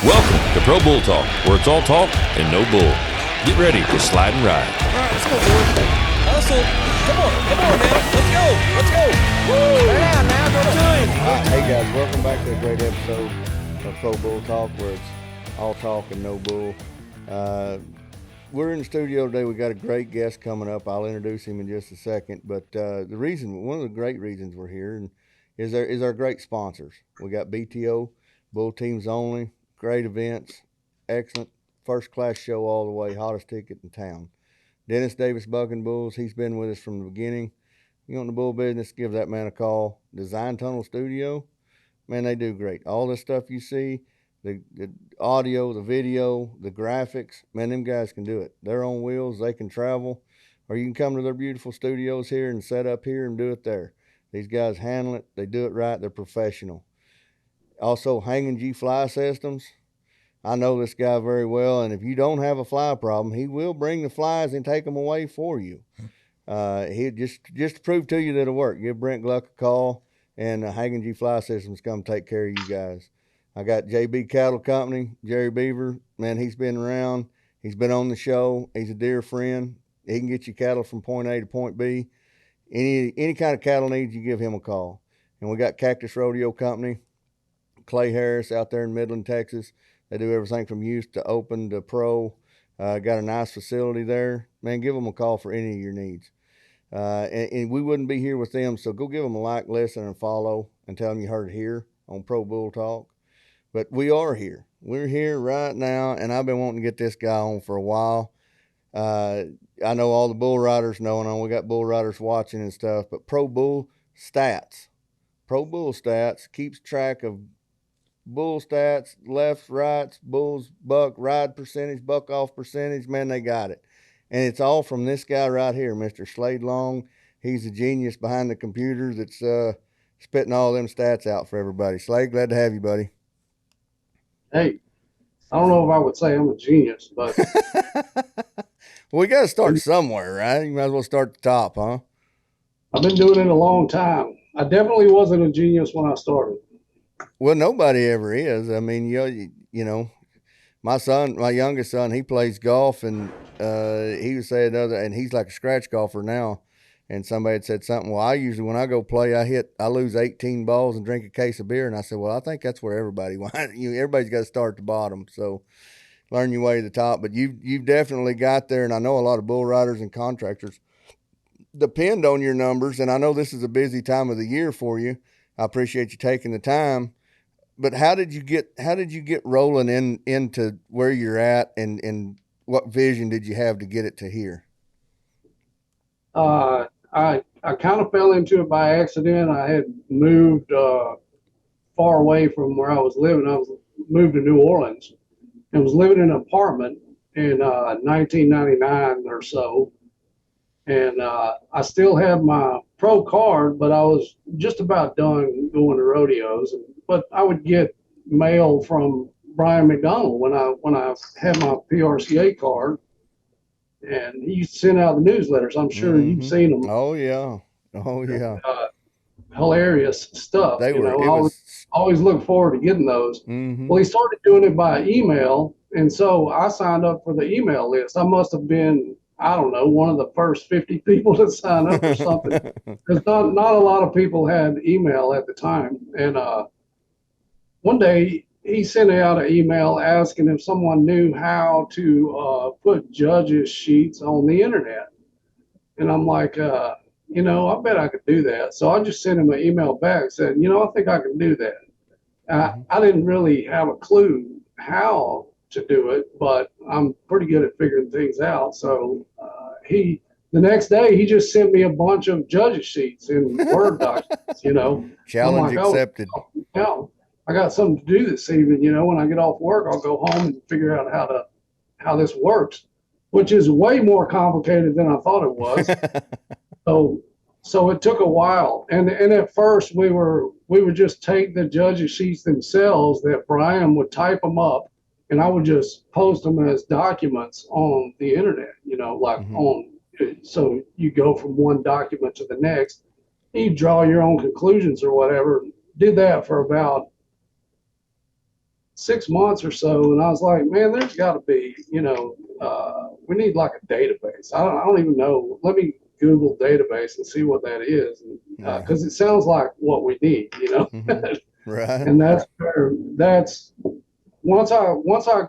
Welcome to Pro Bull Talk, where it's all talk and no bull. Get ready to slide and ride. All right, let's go, boys. Hustle. Come on now. Let's go. Woo! Lay down now. Go to him. Hey guys, welcome back to a great episode of Pro Bull Talk, where it's all talk and no bull. We're in the studio today. We got a great guest coming up. I'll introduce him in just a second. But one of the great reasons we're here is our great sponsors. We got BTO, Bull Teams Only, great events, excellent, first-class show all the way, hottest ticket in town. Dennis Davis Bucking Bulls, he's been with us from the beginning. You want the bull business, give that man a call. DesignTunnel Studio, man, they do great. All the stuff you see, the audio, the video, the graphics, man, them guys can do it. They're on wheels, they can travel, or you can come to their beautiful studios here and set up here and do it there. These guys handle it, they do it right, they're professional. Also, Hanging G Fly Systems. I know this guy very well, and if you don't have a fly problem, he will bring the flies and take them away for you. He just to prove to you that it'll work. Give Brent Gluck a call, and Hanging G Fly Systems come take care of you guys. I got JB Cattle Company, Jerry Beaver. Man, he's been around. He's been on the show. He's a dear friend. He can get you cattle from point A to point B. Any kind of cattle needs, you give him a call. And we got Cactus Rodeo Company, Clay Harris out there in Midland, Texas. They do everything from youth to open to pro. Got a nice facility there. Man, give them a call for any of your needs. And we wouldn't be here with them, so go give them a like, listen, and follow, and tell them you heard it here on Pro Bull Talk. But we are here. We're here right now, and I've been wanting to get this guy on for a while. I know all the bull riders know, and we got bull riders watching and stuff, but Pro Bull Stats keeps track of bull stats, lefts, rights, bulls, buck, ride percentage, buck off percentage. Man, they got it. And it's all from this guy right here, Mr. Slade Long. He's a genius behind the computer that's spitting all them stats out for everybody. Slade, glad to have you, buddy. Hey, I don't know if I would say I'm a genius, but well, we got to start somewhere, right? You might as well start at the top, huh? I've been doing it a long time. I definitely wasn't a genius when I started. Well, nobody ever is. I mean, you know, my youngest son, he plays golf, and he was saying and he's like a scratch golfer now. And somebody had said something. Well, I usually, when I go play, I lose 18 balls and drink a case of beer. And I said, well, I think that's where everybody wants. Everybody's got to start at the bottom. So learn your way to the top. But you've definitely got there. And I know a lot of bull riders and contractors depend on your numbers. And I know this is a busy time of the year for you. I appreciate you taking the time. But how did you get rolling into where you're at, and what vision did you have to get it to here? I kind of fell into it by accident. I had moved far away from where I was living. I was moved to New Orleans and was living in an apartment in 1999 or so. And I still had my pro card, but I was just about done going to rodeos. But I would get mail from Brian McDonald when I had my PRCA card. And he sent out the newsletters. I'm sure you've seen them. Oh yeah. Hilarious stuff. They were. Always look forward to getting those. Mm-hmm. Well, he started doing it by email, and so I signed up for the email list. I must have been, I don't know, one of the first 50 people to sign up or something, because not a lot of people had email at the time. And one day, he sent out an email asking if someone knew how to put judges' sheets on the internet. And I'm like, I bet I could do that. So I just sent him an email back, said, I think I can do that. I didn't really have a clue how to do it, but I'm pretty good at figuring things out. So the next day, he just sent me a bunch of judges' sheets in Word documents, Challenge accepted. Oh, I got something to do this evening. When I get off work, I'll go home and figure out how this works, which is way more complicated than I thought it was. So it took a while. And at first we would just take the judges' sheets themselves, that Brian would type them up, and I would just post them as documents on the internet, so you go from one document to the next. You draw your own conclusions or whatever. Did that for about 6 months or so, and I was like, man, there's got to be, we need like a database. I don't even know. Let me Google database and see what that is, because it sounds like what we need, Mm-hmm. Right. And that's once I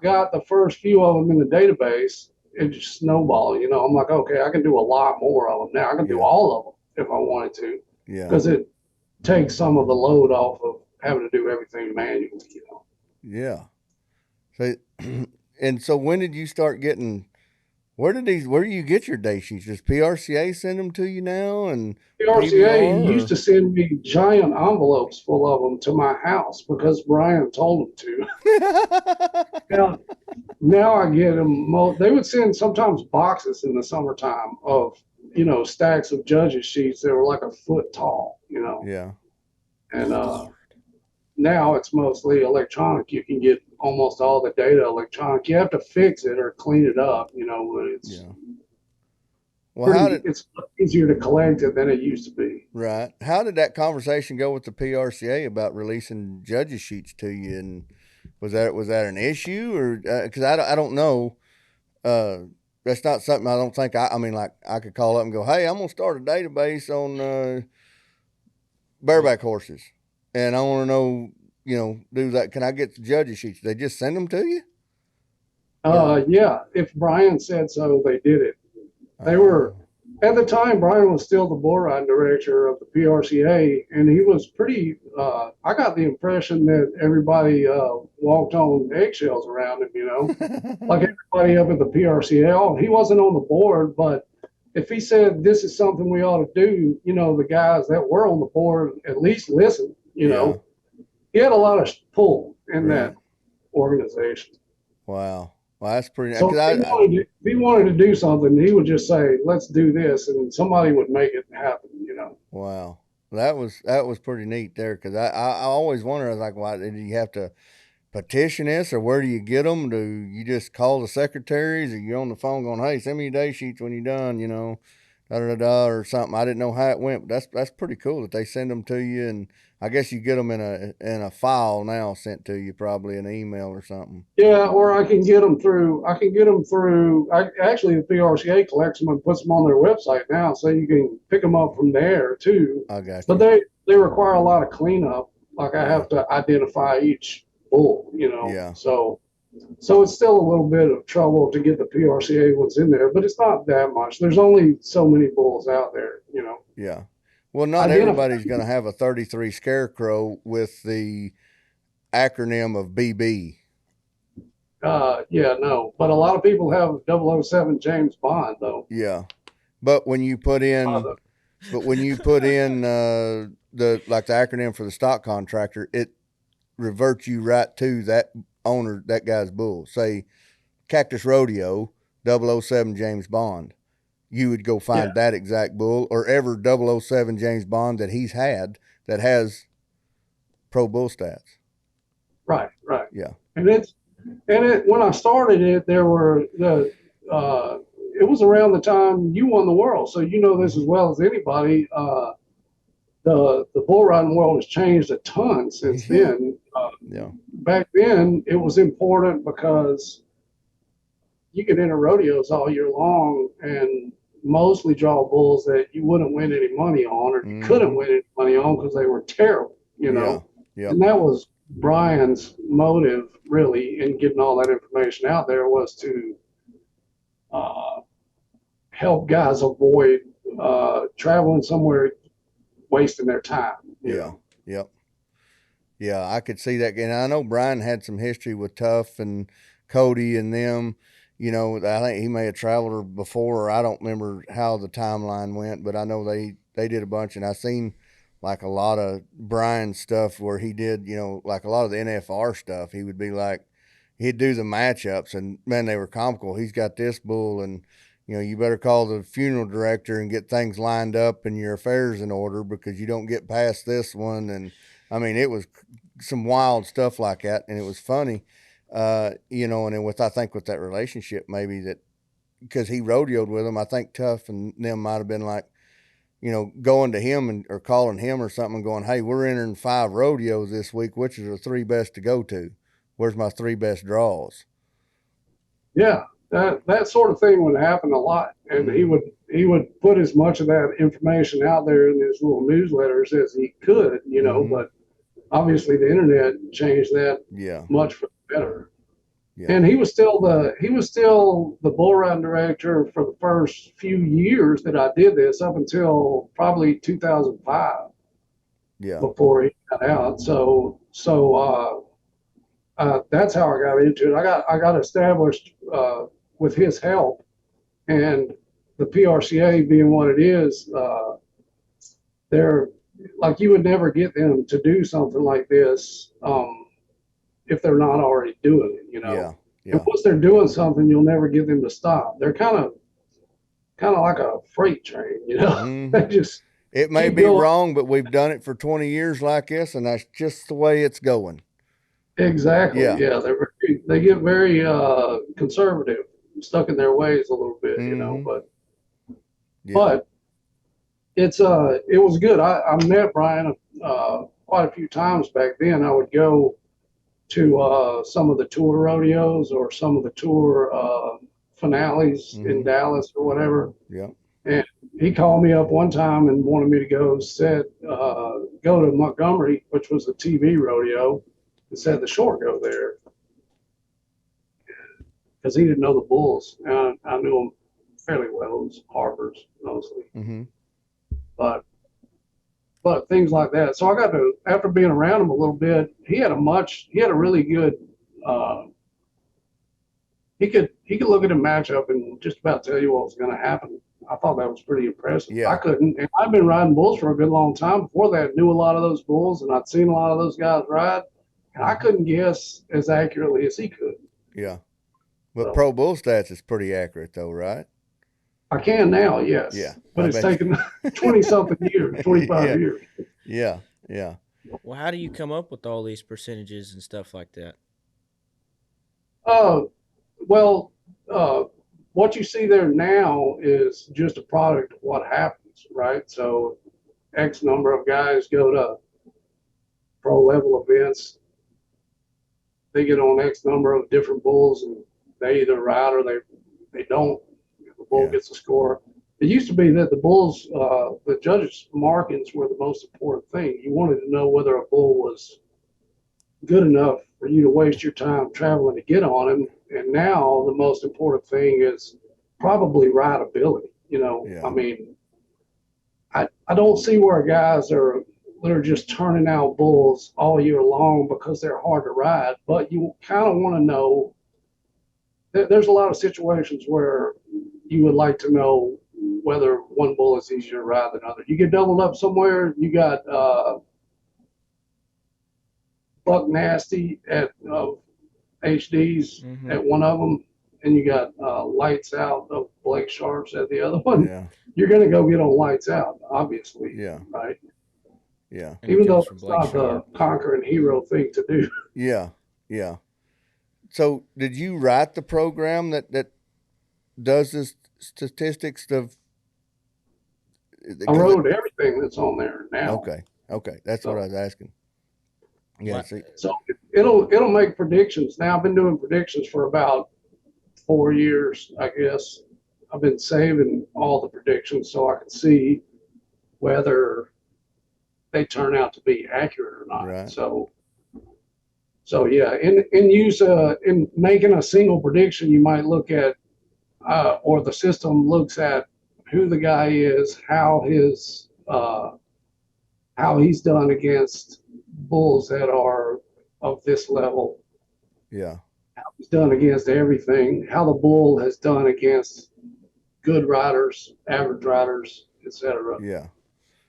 got the first few of them in the database, it just snowballed. I'm like, okay, I can do a lot more of them now. I can do all of them if I wanted to, because it takes some of the load off of having to do everything manually. Yeah. So, and so when did you start getting? Where do you get your day sheets? Does PRCA send them to you now? And PRCA used to send me giant envelopes full of them to my house because Brian told them to. Now I get them. They would send sometimes boxes in the summertime of, stacks of judges sheets that were like a foot tall, Yeah. And now it's mostly electronic. You can get almost all the data electronic. You have to fix it or clean it up, but it's it's easier to collect it than it used to be. Right. How did that conversation go with the PRCA about releasing judges sheets to you? And was that an issue, or because I don't know? That's not something I don't think I mean, like I could call up and go, hey, I'm gonna start a database on bareback horses, and I want to know, do that. Can I get the judges sheets? They just send them to you? Yeah. If Brian said so, they did it. They were, at the time, Brian was still the bull riding director of the PRCA, and he was pretty, I got the impression that everybody walked on eggshells around him, like everybody up at the PRCA. He wasn't on the board, but if he said this is something we ought to do, the guys that were on the board at least listened, He had a lot of pull in that organization. Wow. Well, that's pretty. So if he wanted to do something, he would just say, "Let's do this," and somebody would make it happen. Wow, that was pretty neat there, because I always wondered. I was like, why did you have to petition this, or where do you get them? Do you just call the secretaries, or you're on the phone going, "Hey, send me your day sheets when you're done," da da da, or something? I didn't know how it went, but that's pretty cool that they send them to you, and I guess you get them in a file now sent to you, probably an email or something. Yeah, or I can get them through. Actually, the PRCA collects them and puts them on their website now, so you can pick them up from there too. I got you. But they require a lot of cleanup. Like I have to identify each bull, Yeah. So it's still a little bit of trouble to get the PRCA ones in there, but it's not that much. There's only so many bulls out there, Yeah. Well, not everybody's going to have a 33 Scarecrow with the acronym of BB. No, but a lot of people have 007 James Bond though. Yeah, but when you put in, the acronym for the stock contractor, it reverts you right to that owner, that guy's bull. Say Cactus Rodeo 007 James Bond. You would go find that exact bull, or ever 007 James Bond that he's had that has pro bull stats. Right. Yeah. And when I started it, it was around the time you won the world, so you know this as well as anybody. The bull riding world has changed a ton since then. Back then, it was important because you could enter rodeos all year long and mostly draw bulls that you wouldn't win any money on, or you couldn't win any money on because they were terrible, Yeah. And that was Brian's motive, really, in getting all that information out there, was to help guys avoid traveling somewhere wasting their time. Yep. Yeah, I could see that. And I know Brian had some history with Tuff and Cody and them. I think he may have traveled before, or I don't remember how the timeline went, but I know they did a bunch, and I seen like a lot of Brian's stuff where he did, like a lot of the NFR stuff. He would be like, he'd do the matchups, and man, they were comical. He's got this bull, and you better call the funeral director and get things lined up and your affairs in order, because you don't get past this one. And I mean, it was some wild stuff like that, and it was funny. And then with that relationship, maybe that, because he rodeoed with them, I think Tuff and them might have been like, going to him or calling him or something and going, hey, we're entering 5 rodeos this week. Which are the 3 best to go to? Where's my 3 best draws? Yeah, that sort of thing would happen a lot, and he would put as much of that information out there in his little newsletters as he could, But obviously, the internet changed that much for the better. Yeah. And he was still the bull riding director for the first few years that I did this, up until probably 2005. Yeah. Before he got out, so that's how I got into it. I got established with his help, and the PRCA being what it is, they're like, you would never get them to do something like this if they're not already doing it, Yeah. And once they're doing something, you'll never get them to stop. They're kind of like a freight train, They just it may be going. Wrong, but we've done it for 20 years like this, and that's just the way it's going. Exactly. Yeah. They get very conservative, stuck in their ways a little bit, but it's it was good. I met Brian quite a few times back then. I would go to some of the tour rodeos or some of the tour finales in Dallas or whatever. Yeah. And he called me up one time and wanted me to go to Montgomery, which was a TV rodeo, and said the short go there, because he didn't know the bulls. And I knew them fairly well. It was Harper's mostly. But things like that. So I got to, after being around him a little bit, he had a really good, he could look at a matchup and just about tell you what was going to happen. I thought that was pretty impressive. Yeah. I couldn't, and I've been riding bulls for a good long time. Before that, knew a lot of those bulls, and I'd seen a lot of those guys ride, and I couldn't guess as accurately as he could. Yeah. But Pro Bull Stats is pretty accurate though, right? I can now, yes. Yeah. But it's taken 20-something years, 25 years. Yeah, yeah. Well, how do you come up with all these percentages and stuff like that? What you see there now is just a product of what happens, right? So X number of guys go to pro level events. They get on X number of different bulls, and they either ride or they don't. The bull gets a score. It used to be that the bulls, the judges' markings were the most important thing. You wanted to know whether a bull was good enough for you to waste your time traveling to get on him. And now the most important thing is probably rideability. I mean, I don't see where guys they're just turning out bulls all year long because they're hard to ride. But you kind of want to know. There's a lot of situations where you would like to know whether one bull is easier to ride than other. You get doubled up somewhere. You got Buck Nasty at HD's at one of them, and you got Lights Out of Blake Sharps at the other one. Yeah. You're going to go get on Lights Out, obviously. Yeah. Right. Yeah. Even though it's not the conquering hero thing to do. Yeah. Yeah. So did you write the program that does this statistics of? I wrote everything that's on there now. Okay. That's what I was asking. Yeah. So it'll make predictions. Now I've been doing predictions for about 4 years, I guess. I've been saving all the predictions so I can see whether they turn out to be accurate or not. Right. So yeah, in making a single prediction, you might look at, or the system looks at who the guy is, how he's done against bulls that are of this level. Yeah. How he's done against everything, how the bull has done against good riders, average riders, etc. Yeah.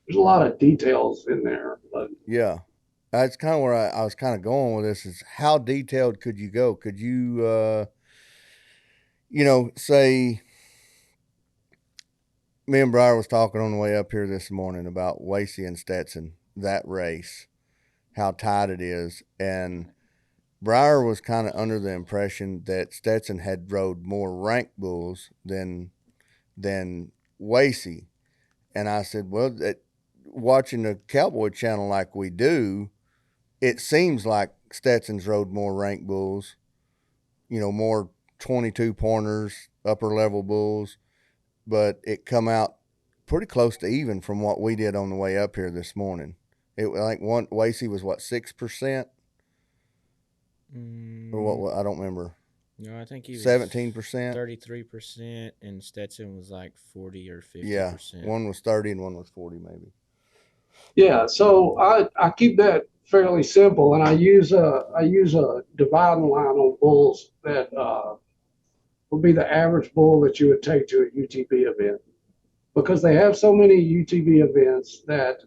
There's a lot of details in there, but yeah. That's kind of where I was kind of going with this, is how detailed could you go? Could you, say, me and Briar was talking on the way up here this morning about Wasey and Stetson, that race, how tight it is. And Briar was kind of under the impression that Stetson had rode more ranked bulls than Wasey. And I said, well, watching the Cowboy channel like we do, it seems like Stetson's rode more ranked bulls, more 22 pointers, upper level bulls, but it come out pretty close to even from what we did on the way up here this morning. I think Wasey was what, 6%? Or what, I don't remember. No, I think he was 17%, 33%, and Stetson was like 40 or 50%. Yeah, one was 30 and one was 40 maybe. Yeah, so I keep that fairly simple, and I use a dividing line on bulls that would be the average bull that you would take to a UTB event, because they have so many UTB events that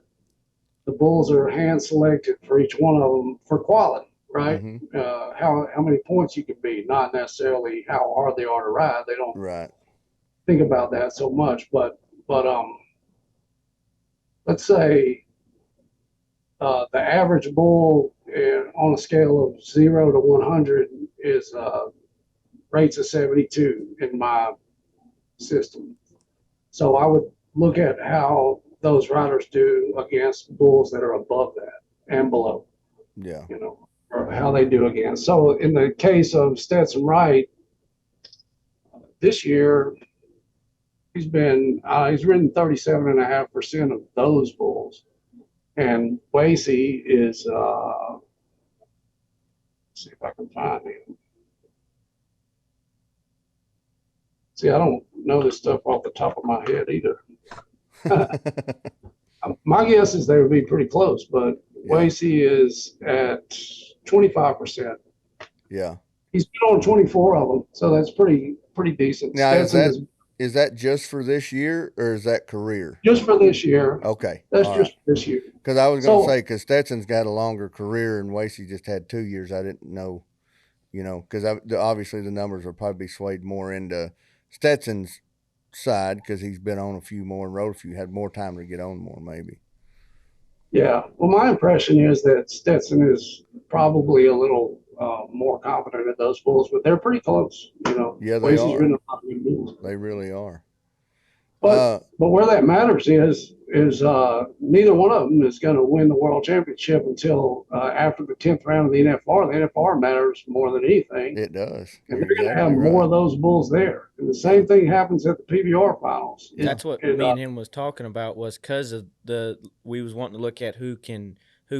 the bulls are hand selected for each one of them for quality, right? Mm-hmm. How many points you can beat, not necessarily how hard they are to ride. They don't think about that so much, but let's say the average bull on a scale of 0 to 100 is rates of 72 in my system. So I would look at how those riders do against bulls that are above that and below. Yeah. Or how they do against. So in the case of Stetson Wright, this year he's ridden 37.5% of those bulls. And Wasey is, let's see if I can find him. See, I don't know this stuff off the top of my head either. My guess is they would be pretty close, but Wasey is at 25%. Yeah. He's been on 24 of them, so that's pretty decent. Now, is that just for this year, or is that career? Just for this year. Okay. That's just for this year. Because I was going to say, because Stetson's got a longer career and Wasey just had 2 years. I didn't know, because obviously the numbers will probably be swayed more into Stetson's side because he's been on a few more and rode a few, had more time to get on more maybe. Yeah. Well, my impression is that Stetson is probably a little more confident in those bulls, but they're pretty close. Yeah, they Wasey's are. ridden a lot of good bulls. They really are. But where that matters is neither one of them is going to win the world championship until after the 10th round of the NFR. The NFR matters more than anything. It does. And they're going to have more of those bulls there. And the same thing happens at the PBR finals. That's what me and him was talking about, was because of we was wanting to look at who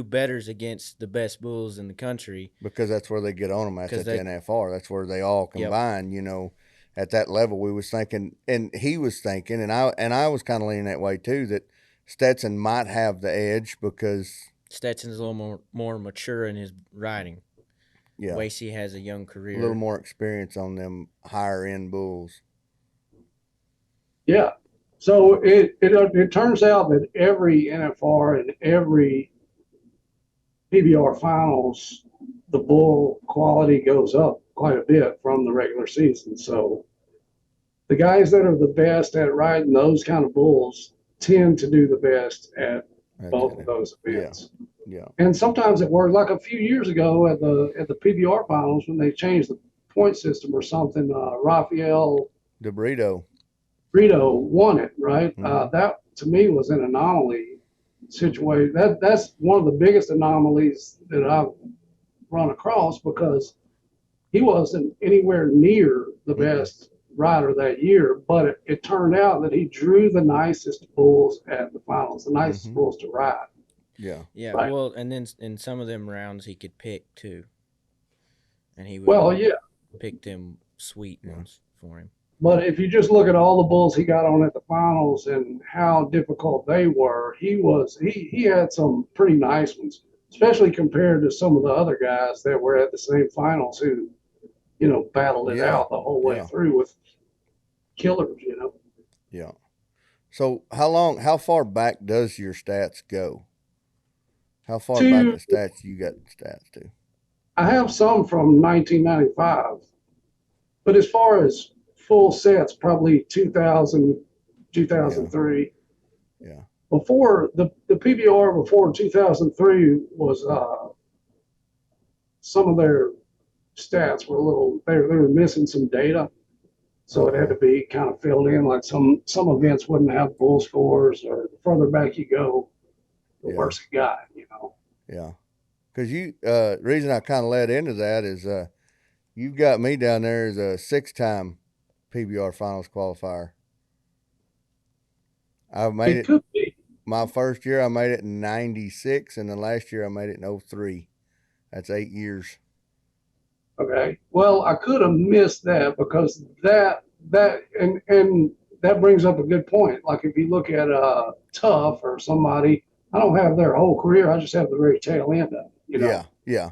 betters against the best bulls in the country. Because that's where they get on them at the NFR. That's where they all combine, At that level, we was thinking, and he was thinking, and I was kind of leaning that way too, that Stetson might have the edge because Stetson's a little more mature in his riding. Yeah, Wasey has a young career, a little more experience on them higher end bulls. Yeah, so it turns out that every NFR and every PBR finals, the bull quality goes up quite a bit from the regular season. So the guys that are the best at riding those kind of bulls tend to do the best at both of those events. Yeah. And sometimes it worked. Like a few years ago at the PBR finals when they changed the point system or something, Rafael DeBrito won it, right? Mm-hmm. That to me was an anomaly situation. That's one of the biggest anomalies that I've run across, because he wasn't anywhere near the best rider that year, but it turned out that he drew the nicest bulls at the finals, the nicest bulls to ride. Yeah. Yeah. Right. Well, and then in some of them rounds he could pick too, and he would pick them sweet ones for him. But if you just look at all the bulls he got on at the finals and how difficult they were, he had some pretty nice ones, especially compared to some of the other guys that were at the same finals who, battled it out the whole way through with killers, Yeah. So how far back does your stats go? How far back the stats you got stats to? I have some from 1995, but as far as full sets, probably 2000, 2003. Yeah. Before the PBR before 2003 was some of their stats were they were missing some data, so it had to be kind of filled in. Like some events wouldn't have bull scores, or the further back you go, the worse it got. Yeah. Because reason I kind of led into that is you've got me down there as a 6-time PBR finals qualifier. I made it. Could be. My first year I made it in 96, and the last year I made it in 03. That's 8 years. Okay. Well, I could have missed that because that brings up a good point. Like if you look at Tough or somebody, I don't have their whole career. I just have the very tail end of it. Yeah.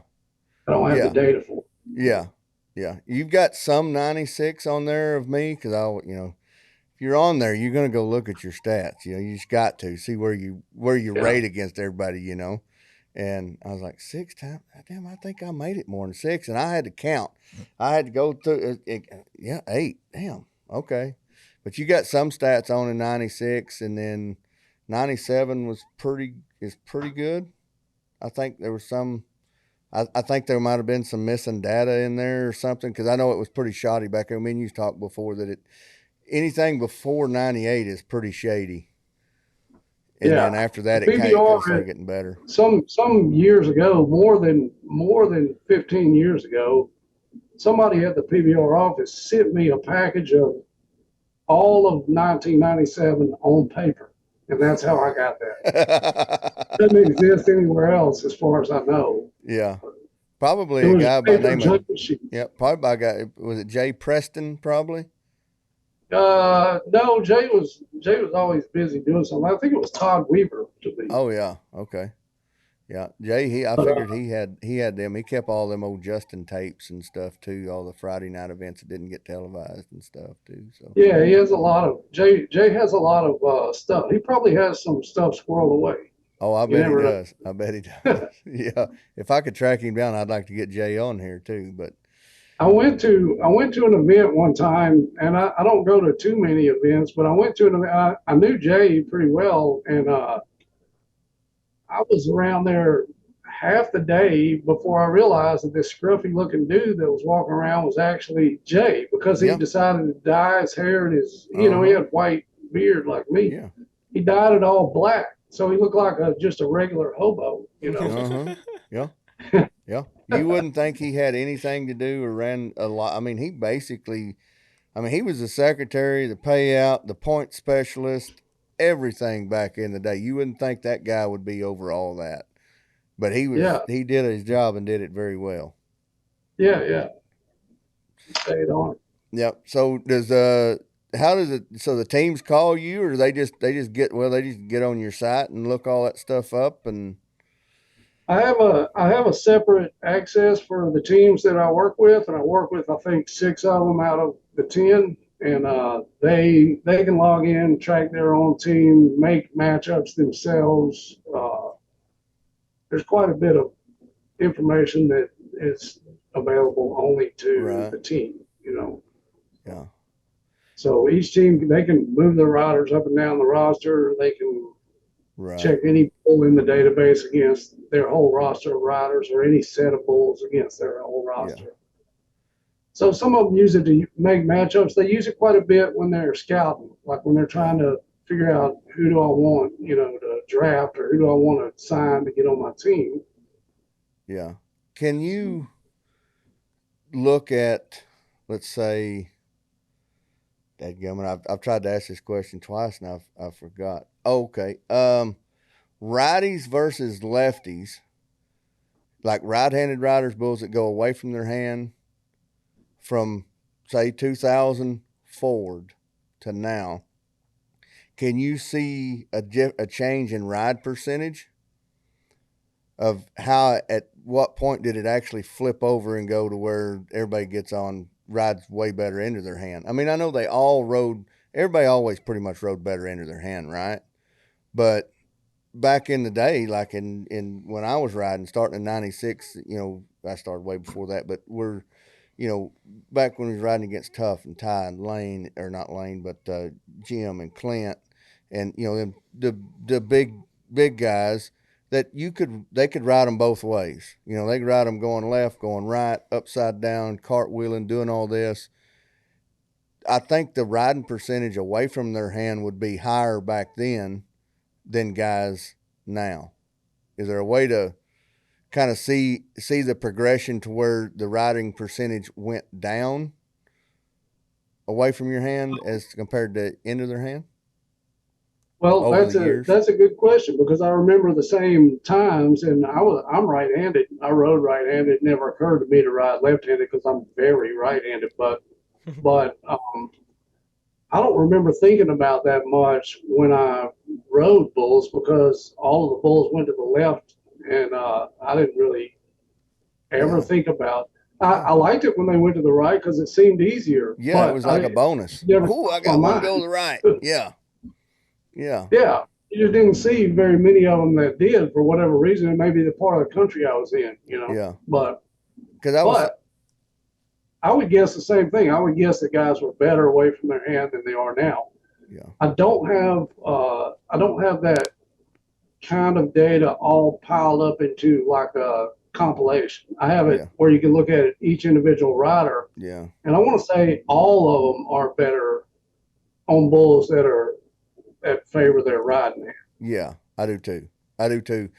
I don't have the data for it. Yeah. You've got some 96 on there of me because if you're on there, you're gonna go look at your stats. You just got to see where you rate against everybody. And I was like, 6 times? Damn, I think I made it more than 6. And I had to count. I had to go through, 8. Damn, okay. But you got some stats on in 96, and then 97 is pretty good. I think there was some, I think there might have been some missing data in there or something, because I know it was pretty shoddy back there. I mean, you've talked before that anything before 98 is pretty shady. And then after that, it kind of started getting better. Some years ago, more than 15 years ago, somebody at the PBR office sent me a package of all of 1997 on paper, and that's how I got that. Doesn't exist anywhere else, as far as I know. Yeah, probably a guy by the name of probably by a guy. Was it Jay Preston? Probably. No, Jay was always busy doing something. I think it was Todd Weaver to be. Oh yeah, okay, yeah. Jay, I figured he had them. He kept all them old Justin tapes and stuff too. All the Friday night events that didn't get televised and stuff too. So yeah, he has a lot of Jay has a lot of stuff. He probably has some stuff squirreled away. Oh, I bet he does. I bet he does. Yeah, if I could track him down, I'd like to get Jay on here too. But I went to an event one time, and I don't go to too many events, but I went to an event. I knew Jay pretty well, and I was around there half the day before I realized that this scruffy looking dude that was walking around was actually Jay, because he decided to dye his hair and his, he had white beard like me. Yeah. He dyed it all black, so he looked like just a regular hobo, Yeah. Yeah. You wouldn't think he had anything to do or ran a lot. I mean, he was the secretary, the payout, the point specialist, everything back in the day. You wouldn't think that guy would be over all that. But he did his job and did it very well. Yeah. He stayed on it. Yep. So so the teams call you, or they just get on your site and look all that stuff up? And I have a separate access for the teams that I work with, and I work with, I think, 6 of them out of the 10, and they can log in, track their own team, make matchups themselves. There's quite a bit of information that is available only to the team, Yeah. So each team, they can move their riders up and down the roster. They can check any bull in the database against their whole roster of riders, or any set of bulls against their whole roster. Yeah. So some of them use it to make matchups. They use it quite a bit when they're scouting, like when they're trying to figure out who do I want, to draft, or who do I want to sign to get on my team. Yeah. Can you look at, let's say, dadgummit, I've tried to ask this question twice and I forgot. Okay. Righties versus lefties, like right-handed riders, bulls that go away from their hand from, say, 2000 forward to now. Can you see a change in ride percentage of how, at what point did it actually flip over and go to where everybody gets on, rides way better into their hand? I mean, I know everybody always pretty much rode better into their hand, right? But back in the day, like in when I was riding, starting in 96, I started way before that, but back when we was riding against Tough and Ty and Lane, or not Lane, but Jim and Clint, and the big guys that they could ride them both ways. They could ride them going left, going right, upside down, cartwheeling, doing all this. I think the riding percentage away from their hand would be higher back then than guys now. Is there a way to kind of see the progression to where the riding percentage went down away from your hand as compared to into their hand? Well, Over the years? that's a good question, because I remember the same times, and I'm right-handed. I rode right-handed. It never occurred to me to ride left-handed because I'm very right-handed. But I don't remember thinking about that much when I rode bulls, because all of the bulls went to the left, and I didn't really ever think about. I liked it when they went to the right because it seemed easier. Yeah, but it was like a bonus. Ooh, I got one to go to the right. Yeah. Yeah. Yeah. You just didn't see very many of them that did, for whatever reason. It may be the part of the country I was in, Yeah. But Because I would guess the same thing. I would guess that guys were better away from their hand than they are now. Yeah. I don't have that kind of data all piled up into like a compilation. I have it where you can look at each individual rider. Yeah. And I want to say all of them are better on bulls that favor their riding hand. Yeah, I do too. I say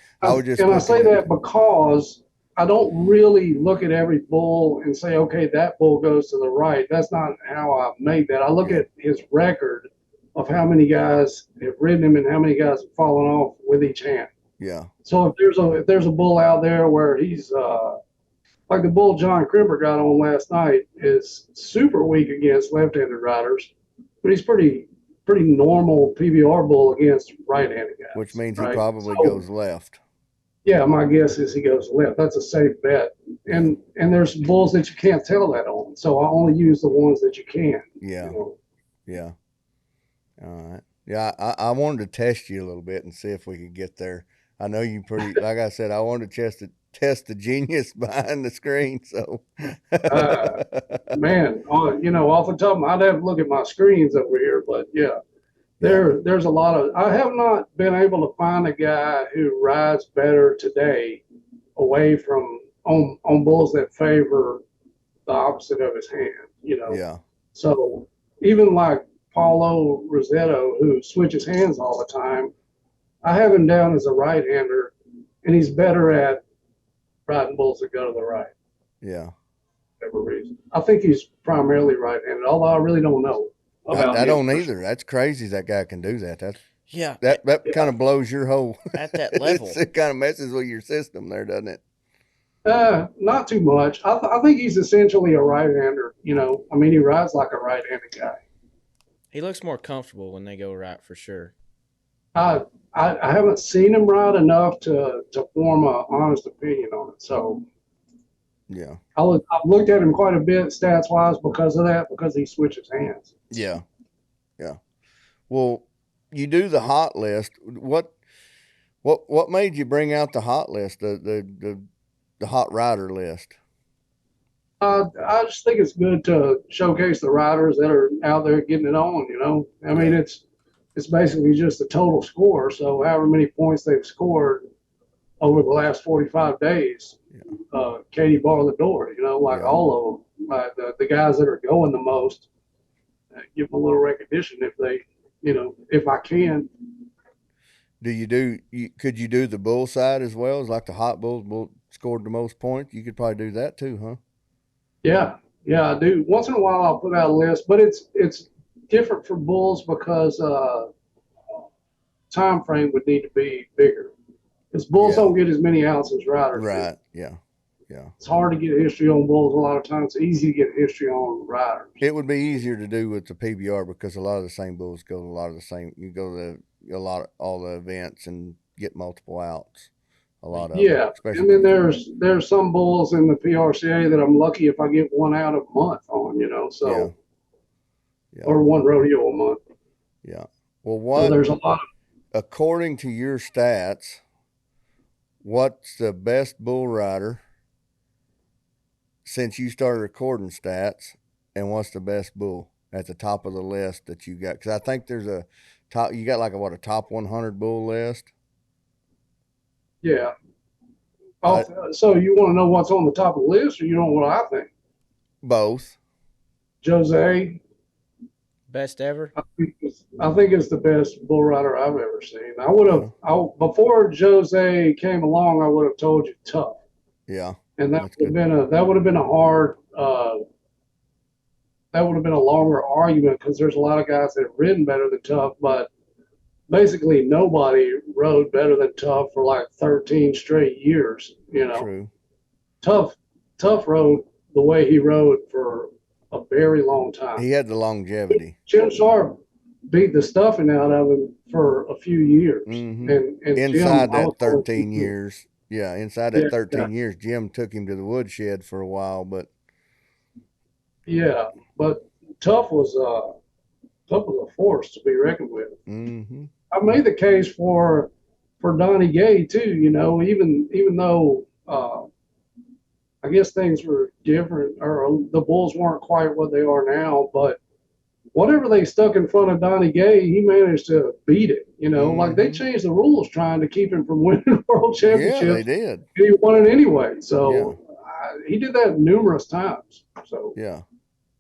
that because I don't really look at every bull and say, okay, that bull goes to the right. That's not how I made that. I look at his record of how many guys have ridden him and how many guys have fallen off with each hand. Yeah. So if there's a bull out there where he's like the bull John Crimper got on last night is super weak against left-handed riders, but he's pretty normal PBR bull against right-handed guys. Which means he probably goes left. Yeah, my guess is he goes left. That's a safe bet. And there's bulls that you can't tell that on. So I only use the ones that you can. Yeah. Yeah. All right. Yeah, I wanted to test you a little bit and see if we could get there. I know you pretty, like I said, I wanted to test the genius behind the screen. So, man, off the top, I'd have to look at my screens over here, but there's a lot of. I have not been able to find a guy who rides better today, away from on bulls that favor the opposite of his hand. Yeah. So even like Paulo Rosetto, who switches hands all the time, I have him down as a right-hander, and he's better at riding bulls that go to the right. Yeah. For whatever reason. I think he's primarily right-handed, although I really don't know about I don't either. That's crazy that guy can do that. That kind of blows your whole at that level. It kind of messes with your system there, doesn't it? Not too much. I think he's essentially a right-hander. He rides like a right-handed guy. He looks more comfortable when they go right, for sure. I haven't seen him ride enough to form an honest opinion on it. So, yeah, I've looked at him quite a bit stats wise because of that, because he switches hands. Yeah, yeah. Well, you do the hot list. What made you bring out the hot list, the hot rider list? I just think it's good to showcase the riders that are out there getting it on. I mean, it's basically just a total score. So however many points they've scored over the last 45 days, Katie bar the door. All of them, like the guys that are going the most, give them a little recognition if they, if I can. Could you do the bull side as well as like the hot bulls scored the most points? You could probably do that too, huh? Yeah, I do. Once in a while, I'll put out a list, but it's different for bulls because time frame would need to be bigger. Because bulls don't get as many outs as riders. Right. Yeah. It's hard to get history on bulls a lot of times. It's easy to get history on riders. It would be easier to do with the PBR because a lot of the same bulls go to a lot of the same. You go to all the events and get multiple outs. A lot of and then there's some bulls in the PRCA that I'm lucky if I get one out a month on, so or one rodeo a month. Yeah. Well, there's a lot. According to your stats, what's the best bull rider since you started recording stats, and what's the best bull at the top of the list that you got? Because I think there's a top. You got like a top 100 bull list. Yeah. So you want to know what's on the top of the list, or you know what I think? Both. Jose. Best ever? I think it's the best bull rider I've ever seen. I would have, before Jose came along, I would have told you Tough. Yeah. And That's good. that would have been a hard, that would have been a longer argument because there's a lot of guys that have ridden better than Tough, but basically nobody rode better than Tough for like 13 straight years. You know, True. Tough rode the way he rode for a very long time. He had the longevity. Jim Sharp beat the stuffing out of him for a few years. Mm-hmm. And Inside Jim, that 13 years. Yeah, inside that 13 yeah. years, Jim took him to the woodshed for a while, but Yeah, but Tough was a force to be reckoned with. mm-hmm. I made the case for Donnie Gay too. You know, even though I guess things were different, or the bulls weren't quite what they are now, but whatever they stuck in front of Donnie Gay, he managed to beat it. You know, like they changed the rules trying to keep him from winning world championships. Yeah, they did. And he won it anyway. So he did that numerous times. So yeah.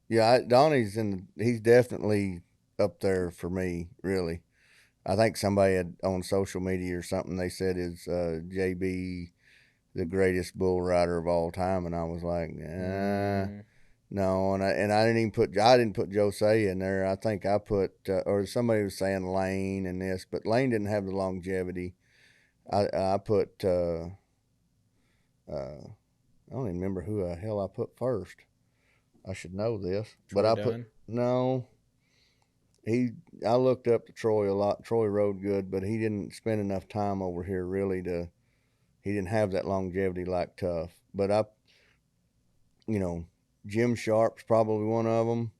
He's definitely up there for me. Really, I think somebody had on social media or something. They said is JB the greatest bull rider of all time, and I was like, no, and I didn't put Jose in there. I think I put or somebody was saying Lane and this, but Lane didn't have the longevity. I put I don't even remember who the hell I put first. I should know this, but I put no. I looked up to Troy a lot. Troy rode good, but he didn't spend enough time over here really he didn't have that longevity like Tough. But Jim Sharp's probably one of them.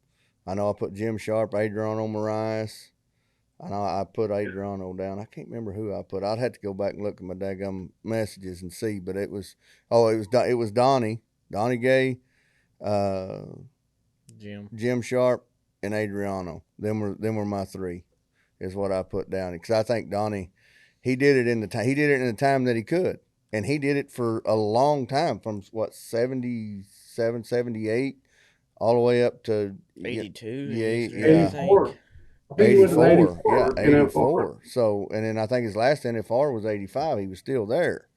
I know I put Jim Sharp, Adriano Moraes. I know I put Adriano down. I can't remember who I put. I'd have to go back and look at my daggum messages and see. But it was Donnie Gay, Jim Sharp, and Adriano. Them were my three, is what I put down. Because I think Donnie, he did it in the time that he could. And he did it for a long time, from 77, 78, all the way up to 82. Yeah, 84. 84. So, and then I think his last NFR was 85. He was still there.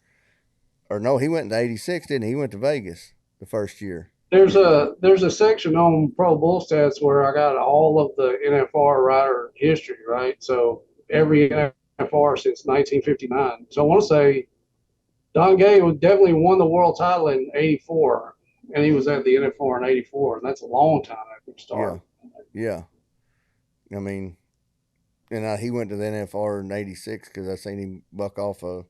Or no, he went to 86, didn't he? He went to Vegas the first year. There's a section on Pro Bull Stats where I got all of the NFR rider history, right? So every NFR since 1959. So I want to say Don Gay definitely won the world title in 84, and he was at the NFR in 84, and that's a long time after he started. Yeah. I mean, and he went to the NFR in 86 because I seen him buck off a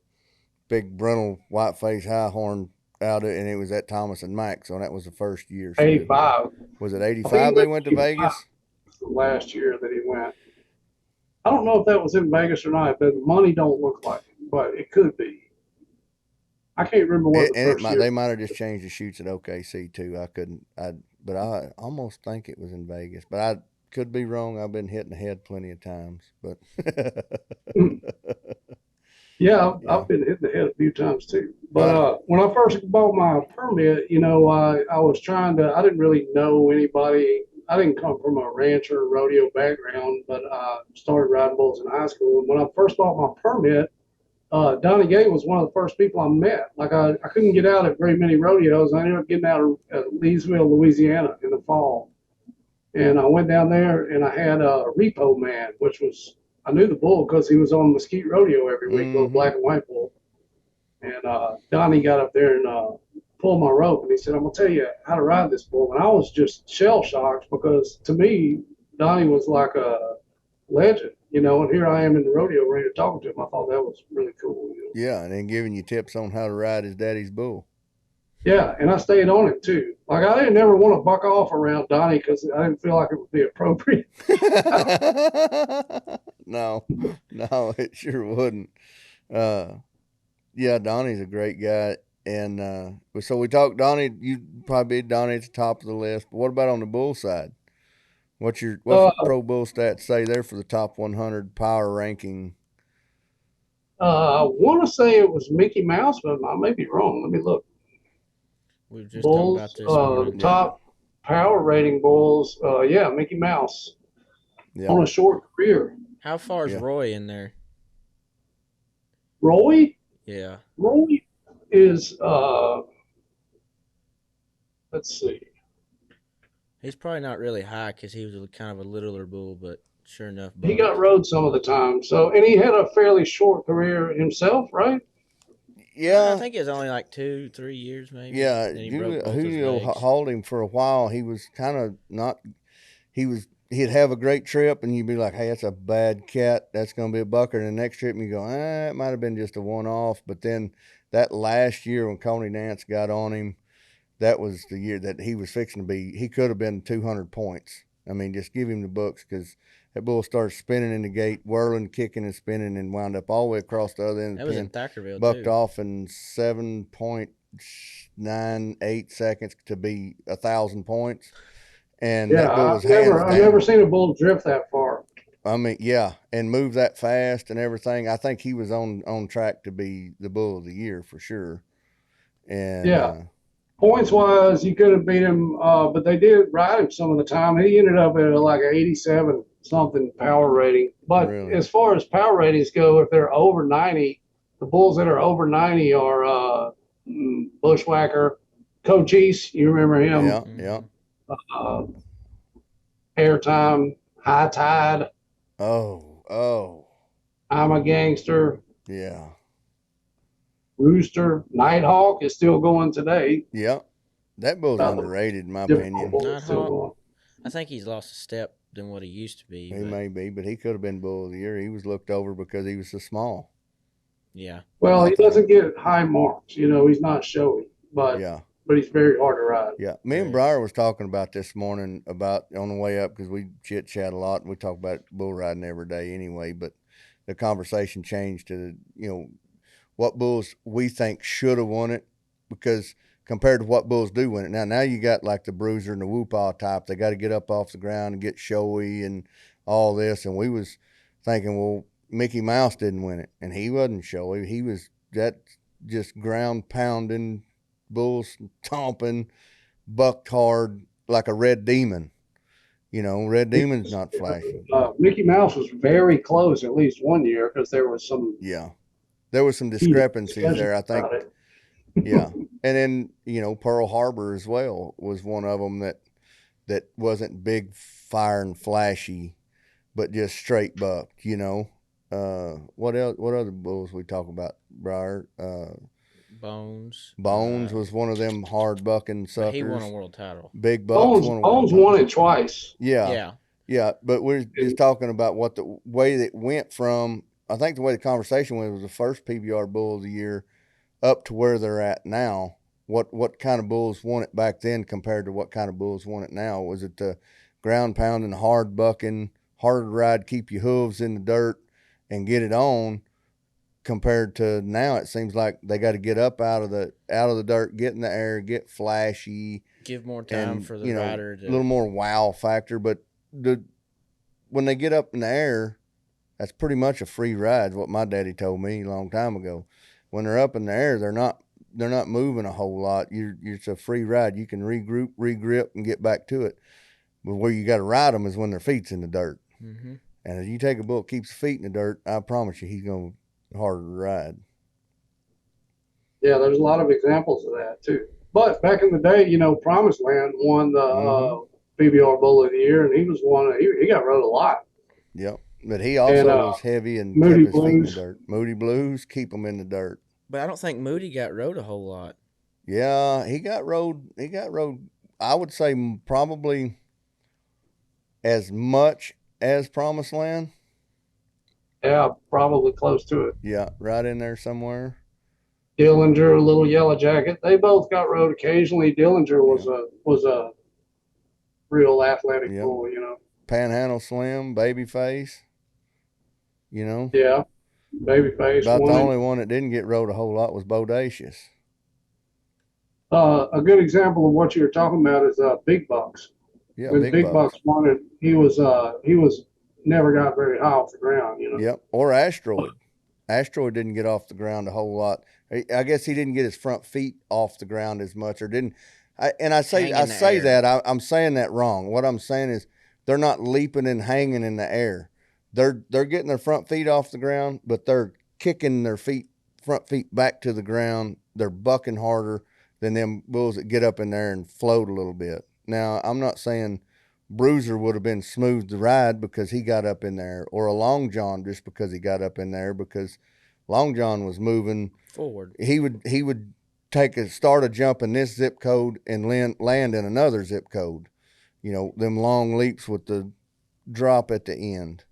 big Brunel white-faced high horn out of, and it was at Thomas and Mack, so that was the first year. So 85. Was it 85 they went to Vegas? Last year that he went. I don't know if that was in Vegas or not, but the money don't look like it, but it could be. I can't remember what they might have just changed the shoots at OKC too. But I almost think it was in Vegas. But I could be wrong. I've been hitting the head plenty of times. But I've been hitting the head a few times too. But when I first bought my permit, I was trying to. I didn't really know anybody. I didn't come from a rancher rodeo background, but I started riding bulls in high school. And when I first bought my permit, Donnie Gay was one of the first people I met. Like I couldn't get out at very many rodeos. I ended up getting out at Leesville, Louisiana in the fall. And I went down there and I had a repo man, which was, I knew the bull because he was on Mesquite Rodeo every week, little black and white bull. And Donnie got up there and pulled my rope and he said, I'm going to tell you how to ride this bull. And I was just shell shocked because to me, Donnie was like a legend. And here I am in the rodeo ring talking to him. I thought that was really cool. Yeah, and then giving you tips on how to ride his daddy's bull. Yeah, and I stayed on it too. Like I didn't ever want to buck off around Donnie because I didn't feel like it would be appropriate. No, it sure wouldn't. Yeah, Donnie's a great guy. And so we talked Donnie. You probably beat Donnie at the top of the list. But what about on the bull side? What's your Pro Bull Stats say there for the top 100 power ranking? I want to say it was Mickey Mouse, but I may be wrong. Let me look. We were just bulls, talking about this. Top power rating bulls. Mickey Mouse on a short career. How far is Roy in there? Roy? Yeah. Roy is let's see. He's probably not really high because he was kind of a littler bull, but sure enough, He bucked. got rode some of the time. So, and he had a fairly short career himself, right? Yeah, I think it was only like 2-3 years, maybe. yeah. And he broke both his Julio legs. hauled him for a while. He was kind of not. He'd have a great trip, and you'd be like, "Hey, that's a bad cat. That's going to be a bucker." And the next trip, you go, "It might have been just a one-off." But then that last year when Coney Nance got on him, that was the year that he was fixing to be. He could have been 200 points. I mean, just give him the books, because that bull started spinning in the gate, whirling, kicking, and spinning, and wound up all the way across the other end That of was the in pen. Thackerville, Bucked too. off in 7.98 seconds to be 1,000 points. And Yeah, that bull was I've never seen a bull drift that far. I mean, yeah, and move that fast and everything. I think he was on track to be the bull of the year for sure. And Yeah. Points wise, you could have beat him, but they did ride him some of the time. He ended up at like an 87 something power rating. But Really? as far as power ratings go, if they're over 90, the bulls that are over 90 are Bushwhacker, Cochise, you remember him? yeah, yeah. Airtime, High Tide, Oh, I'm a Gangster, yeah, Rooster, Nighthawk is still going today. yeah. That bull's About the underrated in my difficult opinion. bull is still Nighthawk. going. I think he's lost a step than what he used to be. He but may be, but he could have been bull of the year. He was looked over because he was so small. yeah. Well, I he think. doesn't get high marks. You know, he's not showy, but Yeah, he's very hard to ride. yeah. Me and Right. Briar was talking about this morning about on the way up, because we chit chat a lot and we talk about bull riding every day anyway. But the conversation changed to what bulls we think should have won it, because compared to what bulls do win it. Now you got like the bruiser and the whoopah type. They got to get up off the ground and get showy and all this. And we was thinking, well, Mickey Mouse didn't win it, and he wasn't showy. He was that just ground pounding, bulls stomping, bucked hard like a red demon. Red demon's not flashy. Mickey Mouse was very close at least one year because there was some Yeah. There was some discrepancies there, I think. about it. Yeah. And then, Pearl Harbor as well was one of them that wasn't big, fire and flashy, but just straight bucked, What else? What other bulls we talk about, Briar? Bones. Bones was one of them hard bucking suckers. He won a world title. Big Bucks Bones won it twice. Yeah. Yeah, but we're just talking about what the way that went from. I think the way the conversation went was the first PBR bull of the year up to where they're at now. What kind of bulls won it back then compared to what kind of bulls won it now? Was it the ground pounding, hard bucking, harder to ride, keep your hooves in the dirt and get it on, compared to now? It seems like they got to get up out of the dirt, get in the air, get flashy, give more time for the rider to a little more wow factor. But when they get up in the air, that's pretty much a free ride. What my daddy told me a long time ago. When they're up in the air, they're not moving a whole lot. It's a free ride. You can regroup, regrip, and get back to it. But where you got to ride them is when their feet's in the dirt. Mm-hmm. And if you take a bull that keeps his feet in the dirt, I promise you, he's going to be harder to ride. Yeah, there's a lot of examples of that too. But back in the day, Promised Land won the PBR Bull of the Year, and he got rode a lot. Yep. But he also was heavy and kept his feet in the dirt. Moody Blues, keep them in the dirt. But I don't think Moody got rode a whole lot. Yeah, he got rode. I would say probably as much as Promised Land. Yeah, probably close to it. Yeah, right in there somewhere. Dillinger, Little Yellow Jacket, they both got rode occasionally. Dillinger was a real athletic bull, Panhandle Slim, Babyface. Yeah, Babyface. About the only one that didn't get rode a whole lot was Bodacious. A good example of what you're talking about is Big Bucks. Yeah, when Big Bucks won it, he was never got very high off the ground, Yep, or Asteroid. Asteroid didn't get off the ground a whole lot. I guess he didn't get his front feet off the ground as much, or didn't. I'm saying that wrong. What I'm saying is they're not leaping and hanging in the air. They're getting their front feet off the ground, but they're kicking their front feet back to the ground. They're bucking harder than them bulls that get up in there and float a little bit. Now, I'm not saying Bruiser would have been smooth to ride because he got up in there, or a Long John just because he got up in there, because Long John was moving forward. He would start a jump in this zip code and land in another zip code. You know, them long leaps with the drop at the end.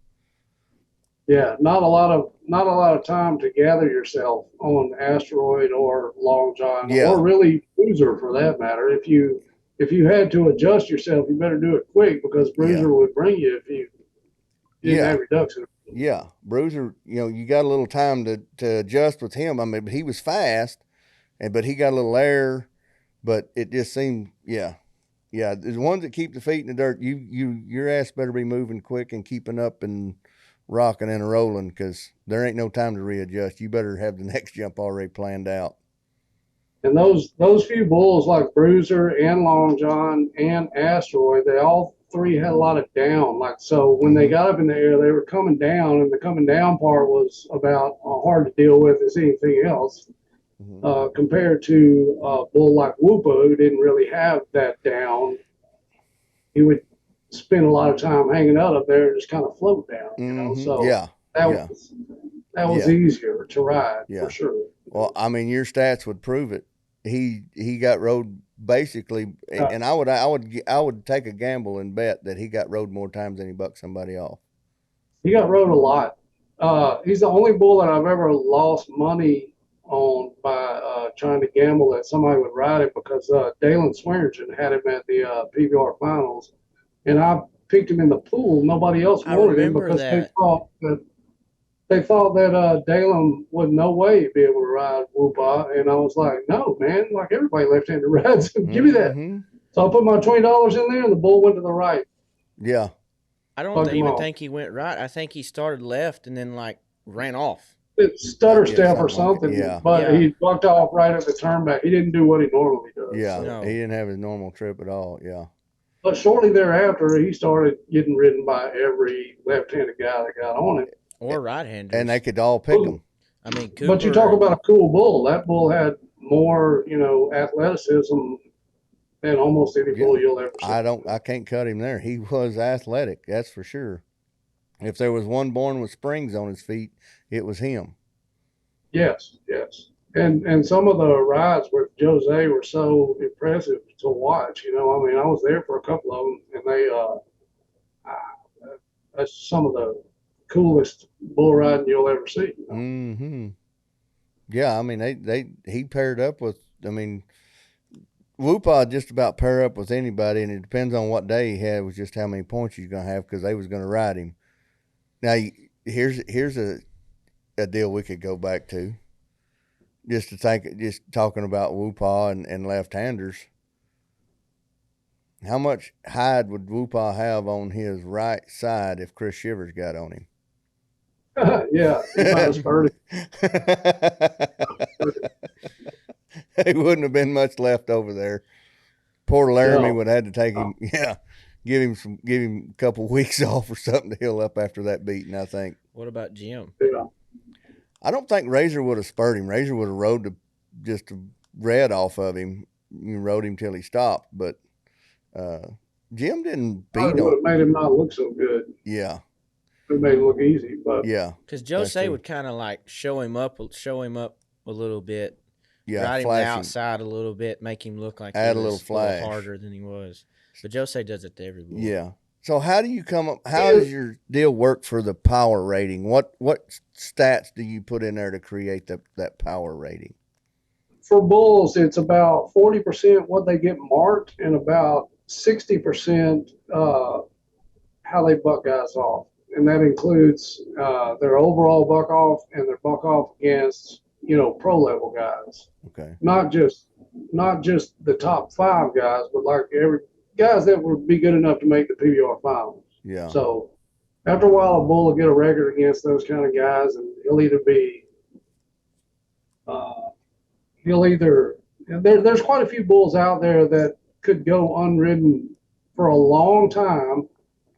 Yeah, not a lot of time to gather yourself on Asteroid or Long John, or really Bruiser for that matter. If you had to adjust yourself, you better do it quick, because Bruiser would bring you if you didn't have reduction. Yeah, Bruiser, you know, you got a little time to adjust with him. I mean, he was fast, but he got a little air, but it just seemed, the ones that keep the feet in the dirt, your ass better be moving quick and keeping up and rocking and rolling, because there ain't no time to readjust. You better have the next jump already planned out. And those few bulls like Bruiser and Long John and Asteroid, they all three had a lot of down. Like, so when they got up in the air, they were coming down, and the coming down part was about hard to deal with as anything else. Compared to a bull like Whoopa, who didn't really have that down. He would spend a lot of time hanging out up there and just kind of float down, you know. So that was easier to ride for sure. Well, I mean, your stats would prove it. He got rode basically, and I would take a gamble and bet that he got rode more times than he bucked somebody off. He got rode a lot. He's the only bull that I've ever lost money on by trying to gamble that somebody would ride it, because Dalen Swearingen had him at the PBR finals, and I picked him in the pool. Nobody else wanted him because they thought that Dalen would no way be able to ride Whoopa, and I was like, no, man, like everybody left-handed rides, give me that. So I put my $20 in there, and the bull went to the right. Yeah. I don't even think he went right. I think he started left and then like ran off. It's stutter step or something, but he bucked off right at the turn back. He didn't do what he normally does. Yeah, so. He didn't have his normal trip at all, But shortly thereafter, he started getting ridden by every left-handed guy that got on it. Or right-handers. And they could all pick him. I mean, Cooper, but you talk about a cool bull. That bull had more, athleticism than almost any bull you'll ever see. I can't cut him there. He was athletic, that's for sure. If there was one born with springs on his feet, it was him. Yes. And some of the rides with Jose were so impressive to watch. I mean, I was there for a couple of them, and that's some of the coolest bull riding you'll ever see. Yeah, I mean, he paired up with, I mean, Whoopa just about pair up with anybody, and it depends on what day he had was just how many points he's going to have, because they was going to ride him. Now, here's a deal we could go back to, just talking about Whoopa and left-handers. How much hide would Whoopa have on his right side if Chris Shivers got on him? Yeah, he might have spurted. There wouldn't have been much left over there. Poor Laramie would have had to take him. Give him a couple weeks off or something to heal up after that beating, I think. What about Jim? Yeah. I don't think Razor would have spurred him. Razor would have rode just a red off of him. You rode him till he stopped, but Jim didn't beat him. It would have made him not look so good. Yeah. It made him look easy, but because Jose would kind of like show him up a little bit, ride him flashing. The outside a little bit, make him look like add he was a little flash, harder than he was. But Jose does it to everybody. Yeah. So how do you come up? How does your deal work for the power rating? What stats do you put in there to create that power rating? For bulls, it's about 40% what they get marked, and about 60% how they buck guys off, and that includes their overall buck off and their buck off against pro level guys. Okay. Not just the top 5 guys, but like every guys that would be good enough to make the PBR finals. Yeah. So after a while, a bull will get a record against those kind of guys, and he'll either be there's quite a few bulls out there that could go unridden for a long time,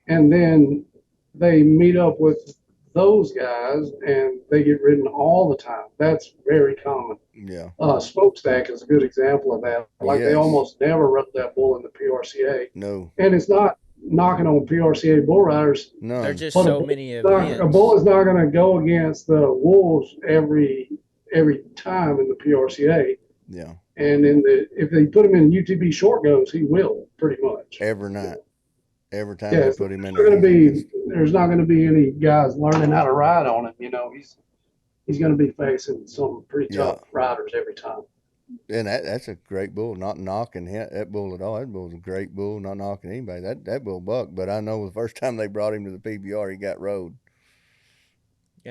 and then they meet up with those guys, and they get ridden all the time. That's very common. Yeah. Smokestack is a good example of that. Like they Yes. almost never rode that bull in the PRCA. No. And it's not knocking on PRCA bull riders. None. There's just But so many a events. bull is not going to go against the wolves every time in the PRCA. Yeah. And if they put him in UTB short goes, he will pretty much. Every night. Every time Yeah, they it's put him in not going to there. be. There's not going to be any guys learning how to ride on him. You know, he's going to be facing some pretty tough riders every time. And that's a great bull. Not knocking that bull at all. That bull's a great bull. Not knocking anybody. That bull bucked. But I know the first time they brought him to the PBR, he got rode.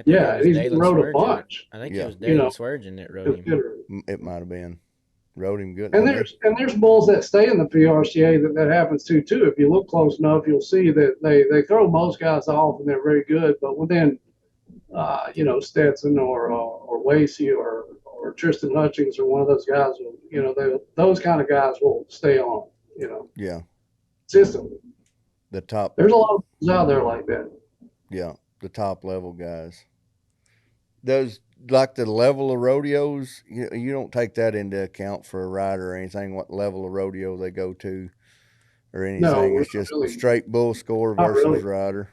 Yeah, he's rode a bunch. I think it was Dalen Sweargin that rode him. It might have been. Rode him good. And there's bulls that stay in the PRCA that happens to too. If you look close enough, you'll see that they throw most guys off and they're very good. But within, Stetson or Lacey or Tristan Hutchings or one of those guys, those kind of guys will stay on. Yeah. System. The top. There's a lot of bulls out there like that. Yeah, the top level guys. Those. Like the level of rodeos, you don't take that into account for a rider or anything, what level of rodeo they go to or anything. No, it's just really, straight bull score versus rider.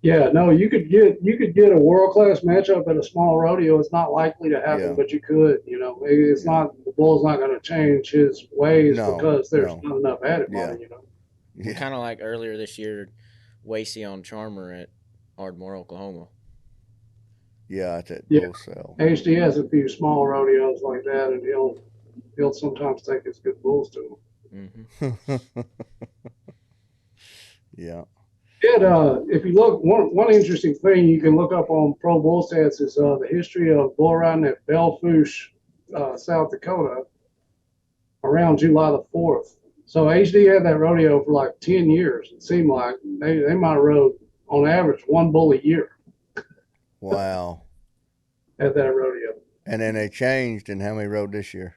Yeah, no, you could get a world-class matchup at a small rodeo. It's not likely to happen, but you could, it's not, the bull's not going to change his ways because there's not enough added money, Yeah. Kind of like earlier this year, Wasey on Charmer at Ardmore, Oklahoma. Yeah, at that bull sale. HD has a few small rodeos like that, and he'll sometimes take his good bulls to them. Mm-hmm. Yeah. If you look, one interesting thing you can look up on Pro Bull Stats is the history of bull riding at Belle Fourche, South Dakota, around July the 4th. So HD had that rodeo for like 10 years. It seemed like they might have rode on average one bull a year. Wow. At that rodeo. And then they changed, and how many rode this year?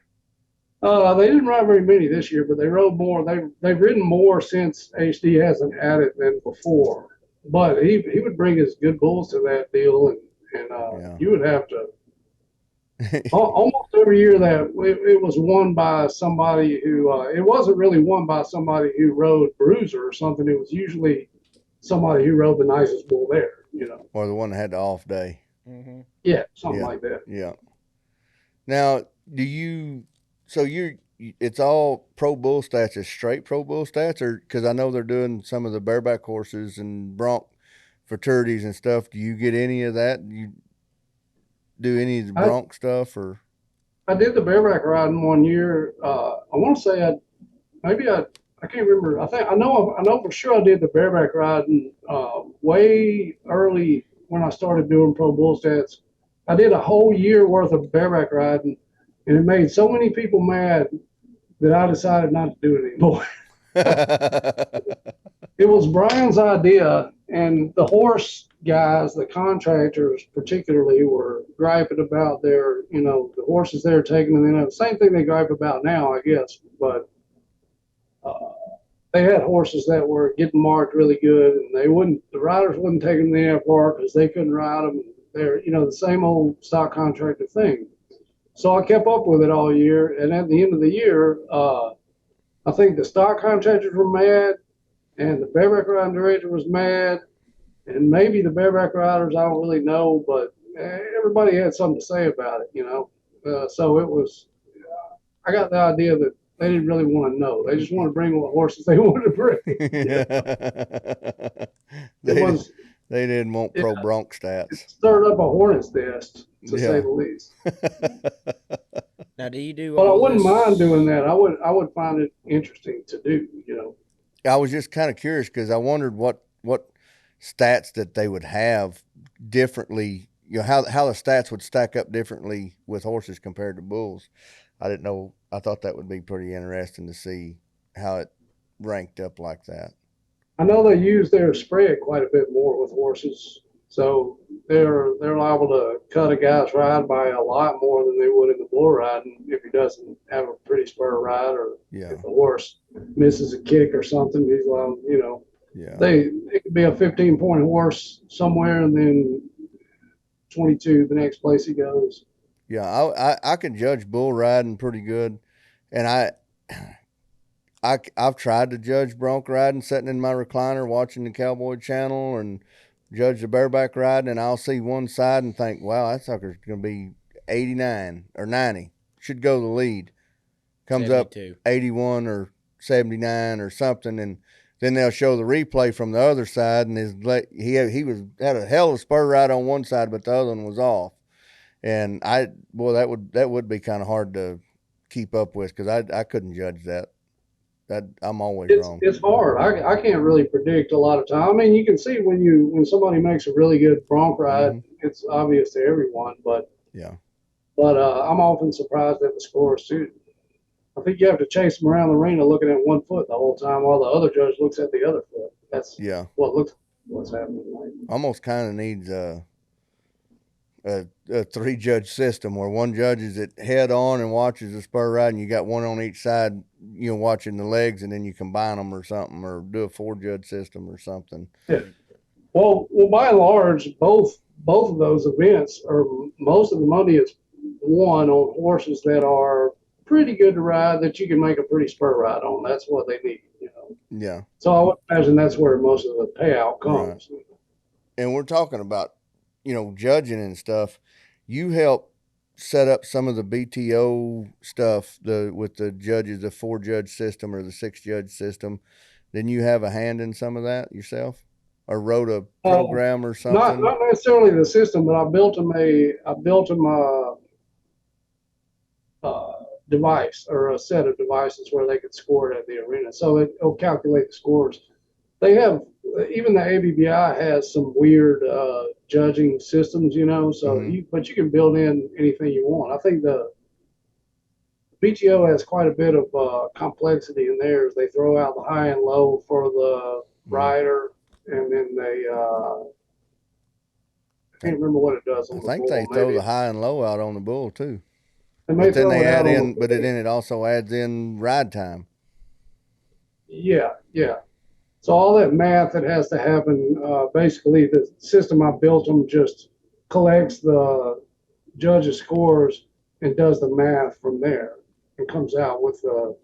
They didn't ride very many this year, but they rode more. They've ridden more since HD hasn't had it than before. But he would bring his good bulls to that deal, and you would have to. Almost every year that it was won by somebody who it wasn't really won by somebody who rode Bruiser or something. It was usually somebody who rode the nicest bull there, Or the one that had the off day. Mm-hmm. Yeah, something like that. Yeah. Now, it's all Pro Bull Stats, is straight Pro Bull Stats, or because I know they're doing some of the bareback horses and Bronc fraternities and stuff. Do you get any of that? Do you do any of the Bronc stuff, or? I did the bareback riding one year. I want to say I can't remember. I know for sure I did the bareback riding way early when I started doing Pro Bull Stats. I did a whole year worth of bareback riding, and it made so many people mad that I decided not to do it anymore. It was Brian's idea, and the horse guys, the contractors particularly, were griping about the horses they were taking, and the same thing they gripe about now, I guess. But they had horses that were getting marked really good, and the riders wouldn't take them to the NFR because they couldn't ride them. They're, the same old stock contractor thing. So I kept up with it all year, and at the end of the year, I think the stock contractors were mad, and the bareback riding director was mad, and maybe the bareback riders, I don't really know, but everybody had something to say about it, so it was, I got the idea that they didn't really want to know. They just want to bring what horses they wanted to bring. They didn't want Pro Bronc stats. It stirred up a hornet's nest, to say the least. Now, do you do? But I wouldn't mind doing that. I would find it interesting to do. I was just kind of curious because I wondered what stats that they would have differently. How the stats would stack up differently with horses compared to bulls. I didn't know. I thought that would be pretty interesting to see how it ranked up like that. I know they use their spread quite a bit more with horses, so they're liable to cut a guy's ride by a lot more than they would in the bull riding if he doesn't have a pretty spur ride, or if the horse misses a kick or something. He's liable, Yeah. It could be a 15-point horse somewhere, and then 22 the next place he goes. Yeah, I can judge bull riding pretty good, and I've tried to judge bronc riding, sitting in my recliner watching the Cowboy Channel, and judge the bareback riding, and I'll see one side and think, wow, that sucker's gonna be 89 or 90, should go the lead, comes 72. up 81 or 79 or something, and then they'll show the replay from the other side, and he had a hell of a spur ride on one side, but the other one was off. And that would be kind of hard to keep up with, because I couldn't judge that. I'm always wrong. It's hard. I can't really predict a lot of time. I mean, you can see when somebody makes a really good bronc ride, it's obvious to everyone. But yeah. But I'm often surprised at the scores too. I think you have to chase them around the arena looking at one foot the whole time while the other judge looks at the other foot. That's what's happening. Almost kind of needs a 3-judge system where one judges it head on and watches the spur ride, and you got one on each side, watching the legs, and then you combine them or something, or do a 4-judge system or something. Yeah. Well, by and large, both of those events, or most of the money is won on horses that are pretty good to ride, that you can make a pretty spur ride on. That's what they need, Yeah. So I would imagine that's where most of the payout comes. Right. And we're talking about, judging and stuff. You help set up some of the BTO stuff with the judges, the 4-judge system or the 6-judge system. Then you have a hand in some of that yourself, or wrote a program or something. Not necessarily the system, but I built them a device, or a set of devices where they could score it at the arena. So it'll calculate the scores. They have, even the ABBI has some weird judging systems, so but you can build in anything you want. I think the BTO has quite a bit of complexity in theirs. They throw out the high and low for the rider, and then they I can't remember what it does on the bull. They throw the high and low out on the bull too. But then they add in, but then it also adds in ride time. Yeah. So all that math that has to happen, basically the system I built them just collects the judges' scores and does the math from there, and comes out with the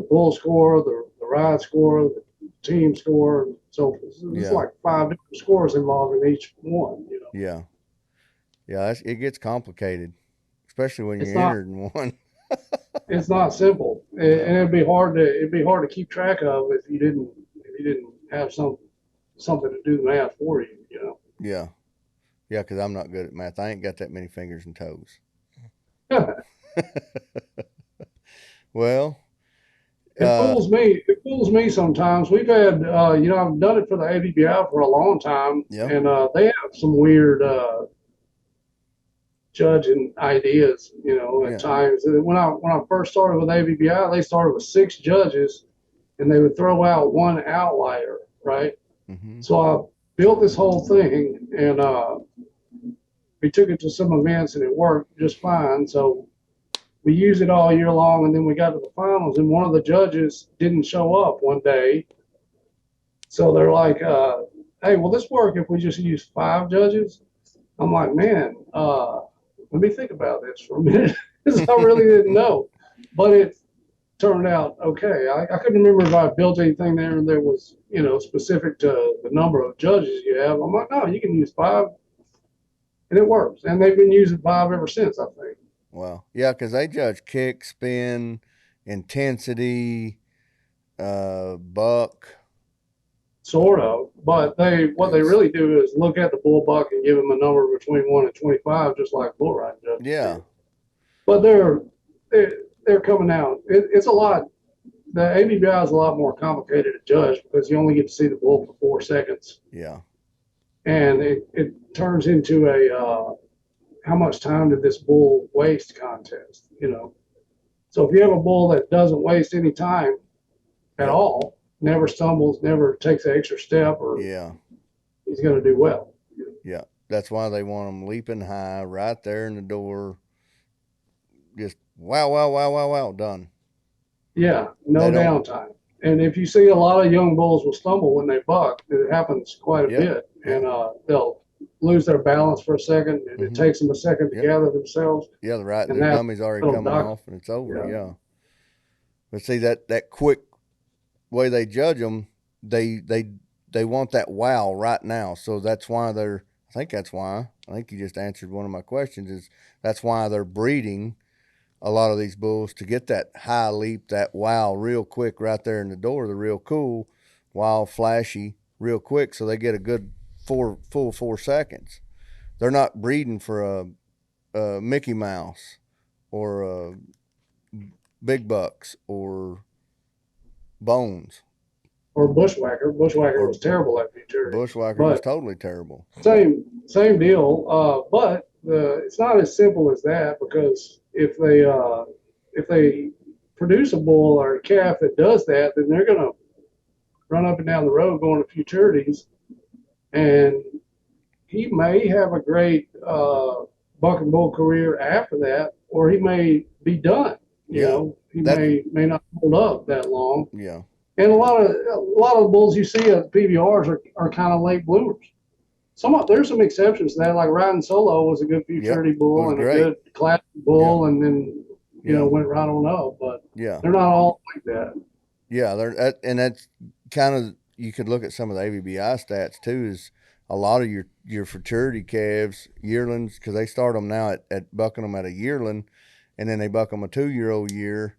bull score, the ride score, the team score. So it's like 5 different scores involved in each one. Yeah, it gets complicated, especially when you're entered in one. It's not simple, and it'd be hard to keep track of if you didn't have something to do the math for you. Yeah, because I'm not good at math. I ain't got that many fingers and toes. Well, it fools me sometimes. We've had, I've done it for the ABBI for a long time, and they have some weird judging ideas, at times. When I first started with ABBI, they started with 6 judges, and they would throw out one outlier, right? Mm-hmm. So I built this whole thing, and we took it to some events, and it worked just fine. So we used it all year long, and then we got to the finals, and one of the judges didn't show up one day. So they're like, hey, will this work if we just use 5 judges? I'm like, man, let me think about this for a minute, because I really didn't know. But it turned out okay. I couldn't remember if I built anything there and there was, specific to the number of judges you have. I'm like, no, you can use 5, and it works. And they've been using 5 ever since, I think. Wow. Yeah, because they judge kick, spin, intensity, buck. Sort of, but what they really do is look at the bull buck and give them a number between 1 and 25, just like bull riding judges. Yeah. Do. But they're coming out. It's a lot. The ABBI is a lot more complicated to judge because you only get to see the bull for 4 seconds. Yeah. And it turns into a how much time did this bull waste contest, So if you have a bull that doesn't waste any time at all, never stumbles, never takes an extra step, or he's going to do well. Yeah, that's why they want them leaping high right there in the door. Just wow, done. Yeah, no downtime. And if you see a lot of young bulls will stumble when they buck, it happens quite a bit. And they'll lose their balance for a second, and it takes them a second to gather themselves. Yeah, right. And Their dummy's already coming off, and it's over. Yeah. But see that quick way they judge them, they want that wow right now. So that's why they're. I think that's why. I think you just answered one of my questions. Is that's why they're breeding a lot of these bulls to get that high leap, that wow, real quick right there in the door. They're real cool, wild, flashy, real quick, so they get a good full 4 seconds. They're not breeding for a Mickey Mouse or a Big Bucks or Bones. Or Bushwhacker. Bushwhacker was terrible at futurity. Bushwhacker was totally terrible. Same deal. But it's not as simple as that, because if they produce a bull or a calf that does that, then they're going to run up and down the road going to futurities, and he may have a great buck and bull career after that, or he may be done. You know, he may not hold up that long. Yeah. And a lot of the bulls you see at PBRs are kind of late bloomers. There's some exceptions to that, like Riding Solo was a good futurity bull and a good classic bull, and then went right on up. But they're not all like that. Yeah, and that's kind of, you could look at some of the AVBI stats too. Is a lot of your futurity calves, yearlings, because they start them now at bucking them at a yearling, and then they buck them a 2-year-old year,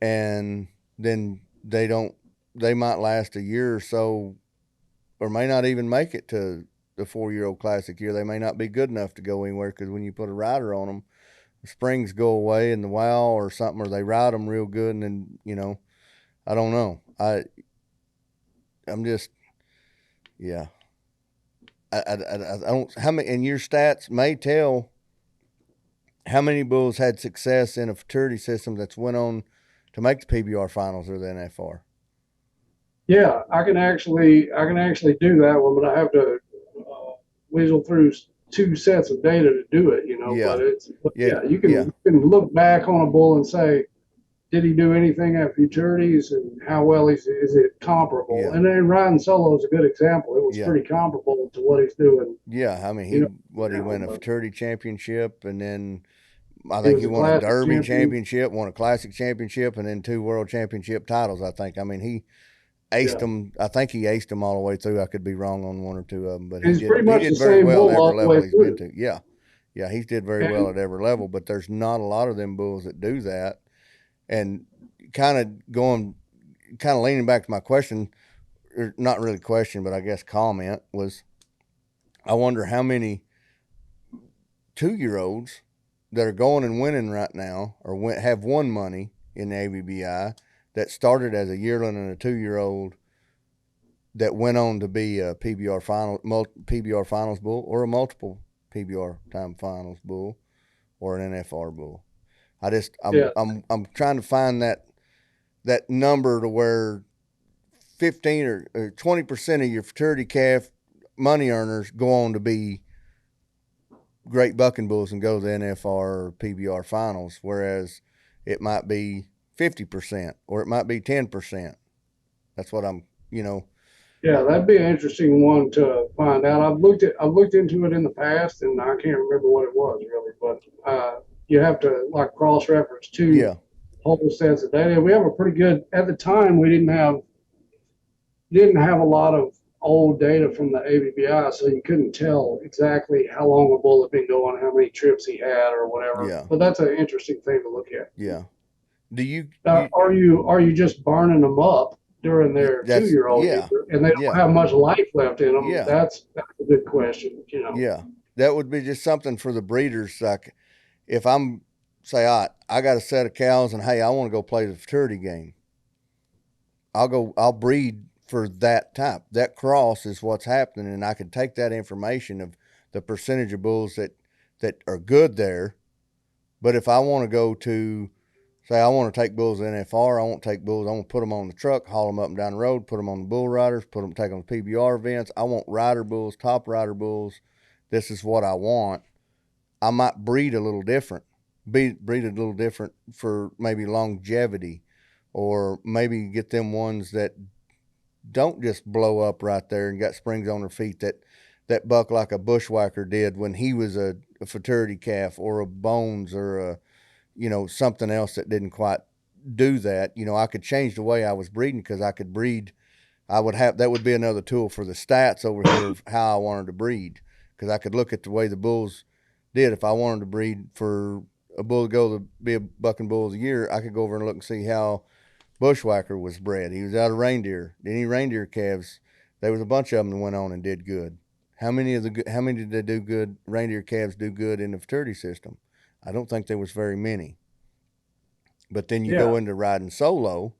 and then they might last a year or so, or may not even make it to the 4-year-old classic year. They may not be good enough to go anywhere, because when you put a rider on them, the springs go away and the wow or something, or they ride them real good, and then, I don't know. I'm just, yeah. I don't, how many, and your stats may tell how many bulls had success in a futurity system that's went on to make the PBR finals or the NFR. Yeah, I can actually do that one, but I have to weasel through 2 sets of data to do it, But you can look back on a bull and say, did he do anything at futurities, and how well is it comparable? Yeah. And then Riding Solo is a good example. It was pretty comparable to what he's doing. Yeah, I mean, he won a futurity championship, and then I think he won a Derby championship, won a classic championship, and then 2 world championship titles, I think. I mean, he aced them. I think he aced them all the way through. I could be wrong on 1 or 2 of them, but he did very well at every level he's been to. Yeah, he did very well at every level, but there's not a lot of them bulls that do that. And kind of leaning back to my question, or not really question, but I guess comment, was I wonder how many 2-year-olds that are going and winning right now, or have won money in the AVBI, that started as a yearling and a 2-year-old that went on to be a PBR finals bull, or a multiple PBR time finals bull, or an NFR bull. I'm trying to find that number to where 15 or 20% of your futurity calf money earners go on to be great bucking bulls and go to the NFR or PBR finals, whereas it might be 50% or it might be 10%. That's what I'm. Yeah, that'd be an interesting one to find out. I've looked into it in the past, and I can't remember what it was really, but you have to cross-reference 2 whole sets of data. We have a pretty good, at the time we didn't have a lot of old data from the AVBI, so you couldn't tell exactly how long a bull had been going, how many trips he had or whatever. Yeah. But that's an interesting thing to look at. Yeah. Do you are you just burning them up during their 2-year-old year, and they don't have much life left in them? Yeah. That's a good question, Yeah. That would be just something for the breeders. Like, if I'm, say, I got a set of cows, and hey, I want to go play the futurity game, I'll breed for that type. That cross is what's happening, and I could take that information of the percentage of bulls that are good there. But if I want to go to, say, I want to take bulls to NFR, I want to take bulls, I want to put them on the truck, haul them up and down the road, put them on the bull riders, take them to PBR events. I want rider bulls, top rider bulls. This is what I want. I might breed a little different, breed a little different for maybe longevity, or maybe get them ones that don't just blow up right there and got springs on their feet that buck like a bushwhacker did when he was a futurity calf, or a bones, or a, something else that didn't quite do that. I could change the way I was breeding, because I could breed. That would be another tool for the stats over here of how I wanted to breed, because I could look at the way the bulls did. If I wanted to breed for a bull to go to be a bucking bull of the year, I could go over and look and see how Bushwhacker was bred. He was out of reindeer. Any reindeer calves, there was a bunch of them that went on and did good. How many did they do good? Reindeer calves do good in the futurity system? I don't think there was very many. But then you go into riding solo.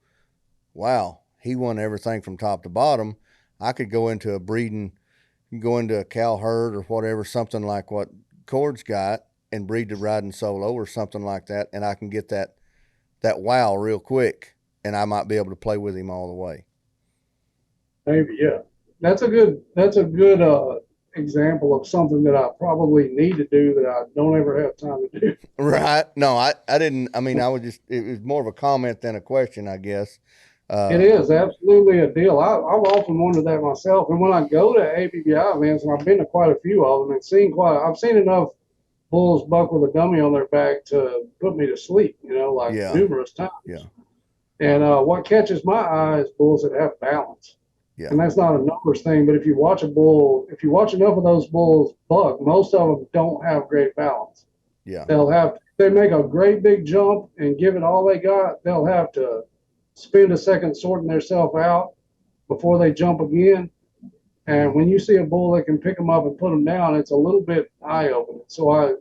Wow, he won everything from top to bottom. I could go into a cow herd or whatever, something like what Cord's got, and breed to riding solo or something like that, and I can get that wow real quick, and I might be able to play with him all the way. Maybe, yeah. That's a good example of something that I probably need to do that I don't ever have time to do. Right. No, I didn't. I mean, it was more of a comment than a question, I guess. It is absolutely a deal. I've often wondered that myself. And when I go to ABBI events, and I've been to quite a few of them, and I've seen enough bulls buck with a dummy on their back to put me to sleep, numerous times. Yeah. And what catches my eye is bulls that have balance. Yeah. And that's not a numbers thing, but if you watch enough of those bulls buck, most of them don't have great balance. Yeah. They make a great big jump and give it all they got, they'll have to spend a second sorting themselves out before they jump again. And when you see a bull that can pick them up and put them down, it's a little bit eye-opening. So I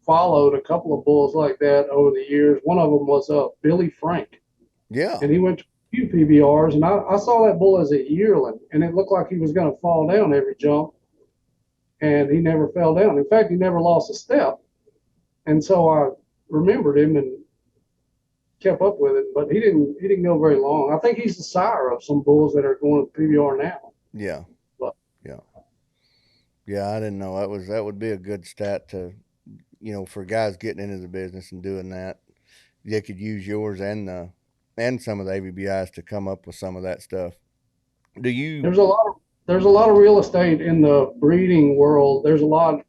followed a couple of bulls like that over the years. One of them was Billy Frank. Yeah. And he went to a few PBRs, and I saw that bull as a yearling, and it looked like he was going to fall down every jump, and he never fell down. In fact, he never lost a step. And so I remembered him and kept up with it, but he didn't go very long. I think he's the sire of some bulls that are going to PBR now. Yeah. But, yeah, I didn't know that would be a good stat to, for guys getting into the business and doing that. They could use yours and some of the ABBIs to come up with some of that stuff. There's a lot of real estate in the breeding world. There's a lot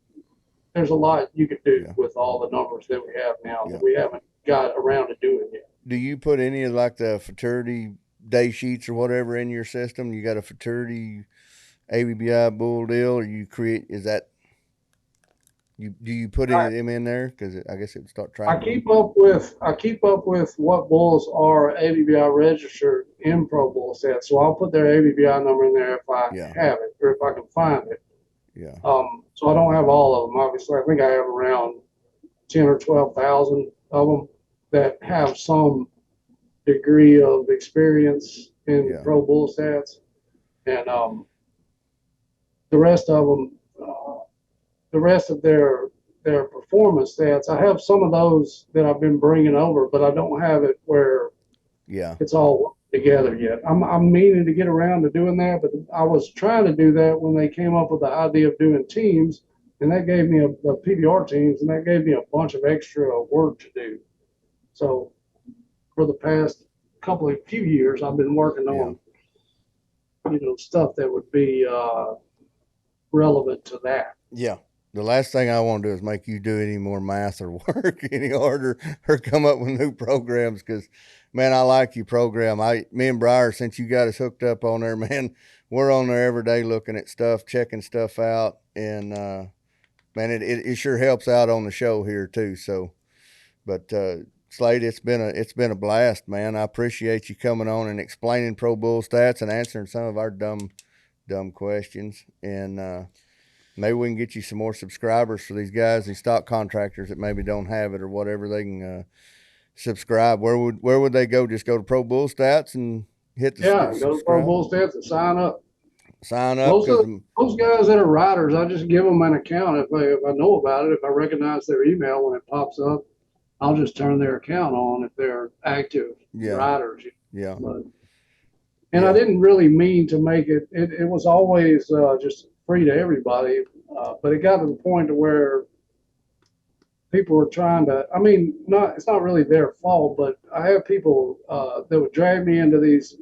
you could do with all the numbers that we have now that we haven't got around to doing yet. Do you put any of like the futurity day sheets or whatever in your system? You got a futurity ABBI bull deal, or do you put any of them in there? Because I guess it would start trying. I keep up with what bulls are ABBI registered in Pro Bull sets, so I'll put their ABBI number in there if I have it or if I can find it. Yeah. So I don't have all of them. Obviously, I think I have around 10 or 12,000 of them that have some degree of experience in Pro Bull stats, and the rest of them, the rest of their performance stats, I have some of those that I've been bringing over, but I don't have it where it's all together yet. I'm meaning to get around to doing that, but I was trying to do that when they came up with the idea of doing teams, and that gave me the PBR teams, and that gave me a bunch of extra work to do. So for the past few years, I've been working on, stuff that would be relevant to that. Yeah. The last thing I want to do is make you do any more math or work any harder or come up with new programs, because, man, I like your program. Me and Briar, since you got us hooked up on there, man, we're on there every day looking at stuff, checking stuff out, and, man, it sure helps out on the show here too. So, but Slade, it's been a blast, man. I appreciate you coming on and explaining Pro Bull stats and answering some of our dumb questions. And maybe we can get you some more subscribers for these guys, these stock contractors that maybe don't have it or whatever. They can subscribe. Where would they go? Just go to Pro Bull Stats and hit the go to Pro Bull Stats and sign up. Those guys that are riders, I just give them an account if I know about it. If I recognize their email when it pops up, I'll just turn their account on if they're active riders. Yeah. I didn't really mean to make it. It was always just free to everybody, but it got to the point to where people are trying to, I mean, it's not really their fault, but I have people that would drag me into these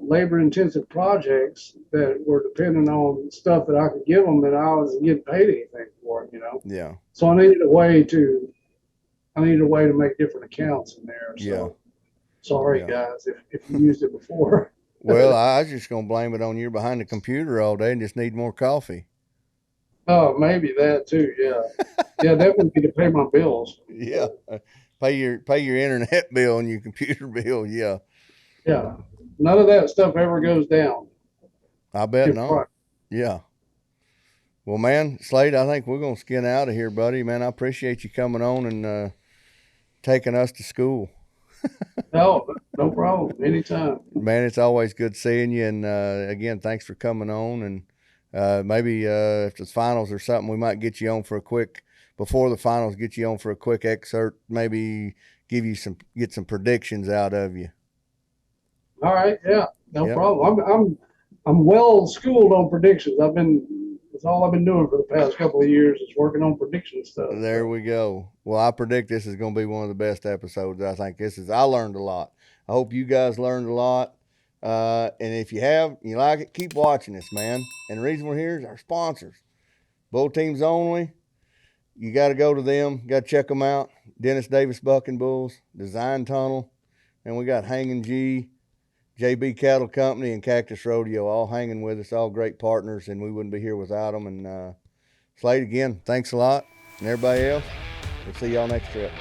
labor intensive projects that were dependent on stuff that I could give them that I wasn't getting paid anything for, you know? Yeah. So I needed a way to make different accounts in there. So Yeah. sorry, Yeah. guys, if you used it before. Well, I was just going to blame it on you're behind the computer all day and just need more coffee. Oh, maybe that too. Yeah. Yeah, definitely need to pay my bills. Yeah. Pay your internet bill and your computer bill. Yeah. Yeah. None of that stuff ever goes down. I bet If not. right. Yeah. Well, man, Slade, I think we're going to skin out of here, buddy. Man, I appreciate you coming on and taking us to school. No problem. Anytime. Man, it's always good seeing you. And again, thanks for coming on. And maybe if it's finals or something, we might get you on for before the finals, get you on for a quick excerpt, maybe get some predictions out of you. All right. Yeah. No problem. I'm well schooled on predictions. That's all I've been doing for the past couple of years is working on prediction stuff. There we go. Well, I predict this is going to be one of the best episodes. I think I learned a lot. I hope you guys learned a lot. And if you like it, keep watching us, man. And the reason we're here is our sponsors. Bull Teams Only. You got to go to them. Got to check them out. Dennis Davis Bucking Bulls, DesignTunnel, and we got Hanging G, JB Cattle Company, and Cactus Rodeo, all hanging with us, all great partners, and we wouldn't be here without them. And Slade, again, thanks a lot. And everybody else, we'll see y'all next trip.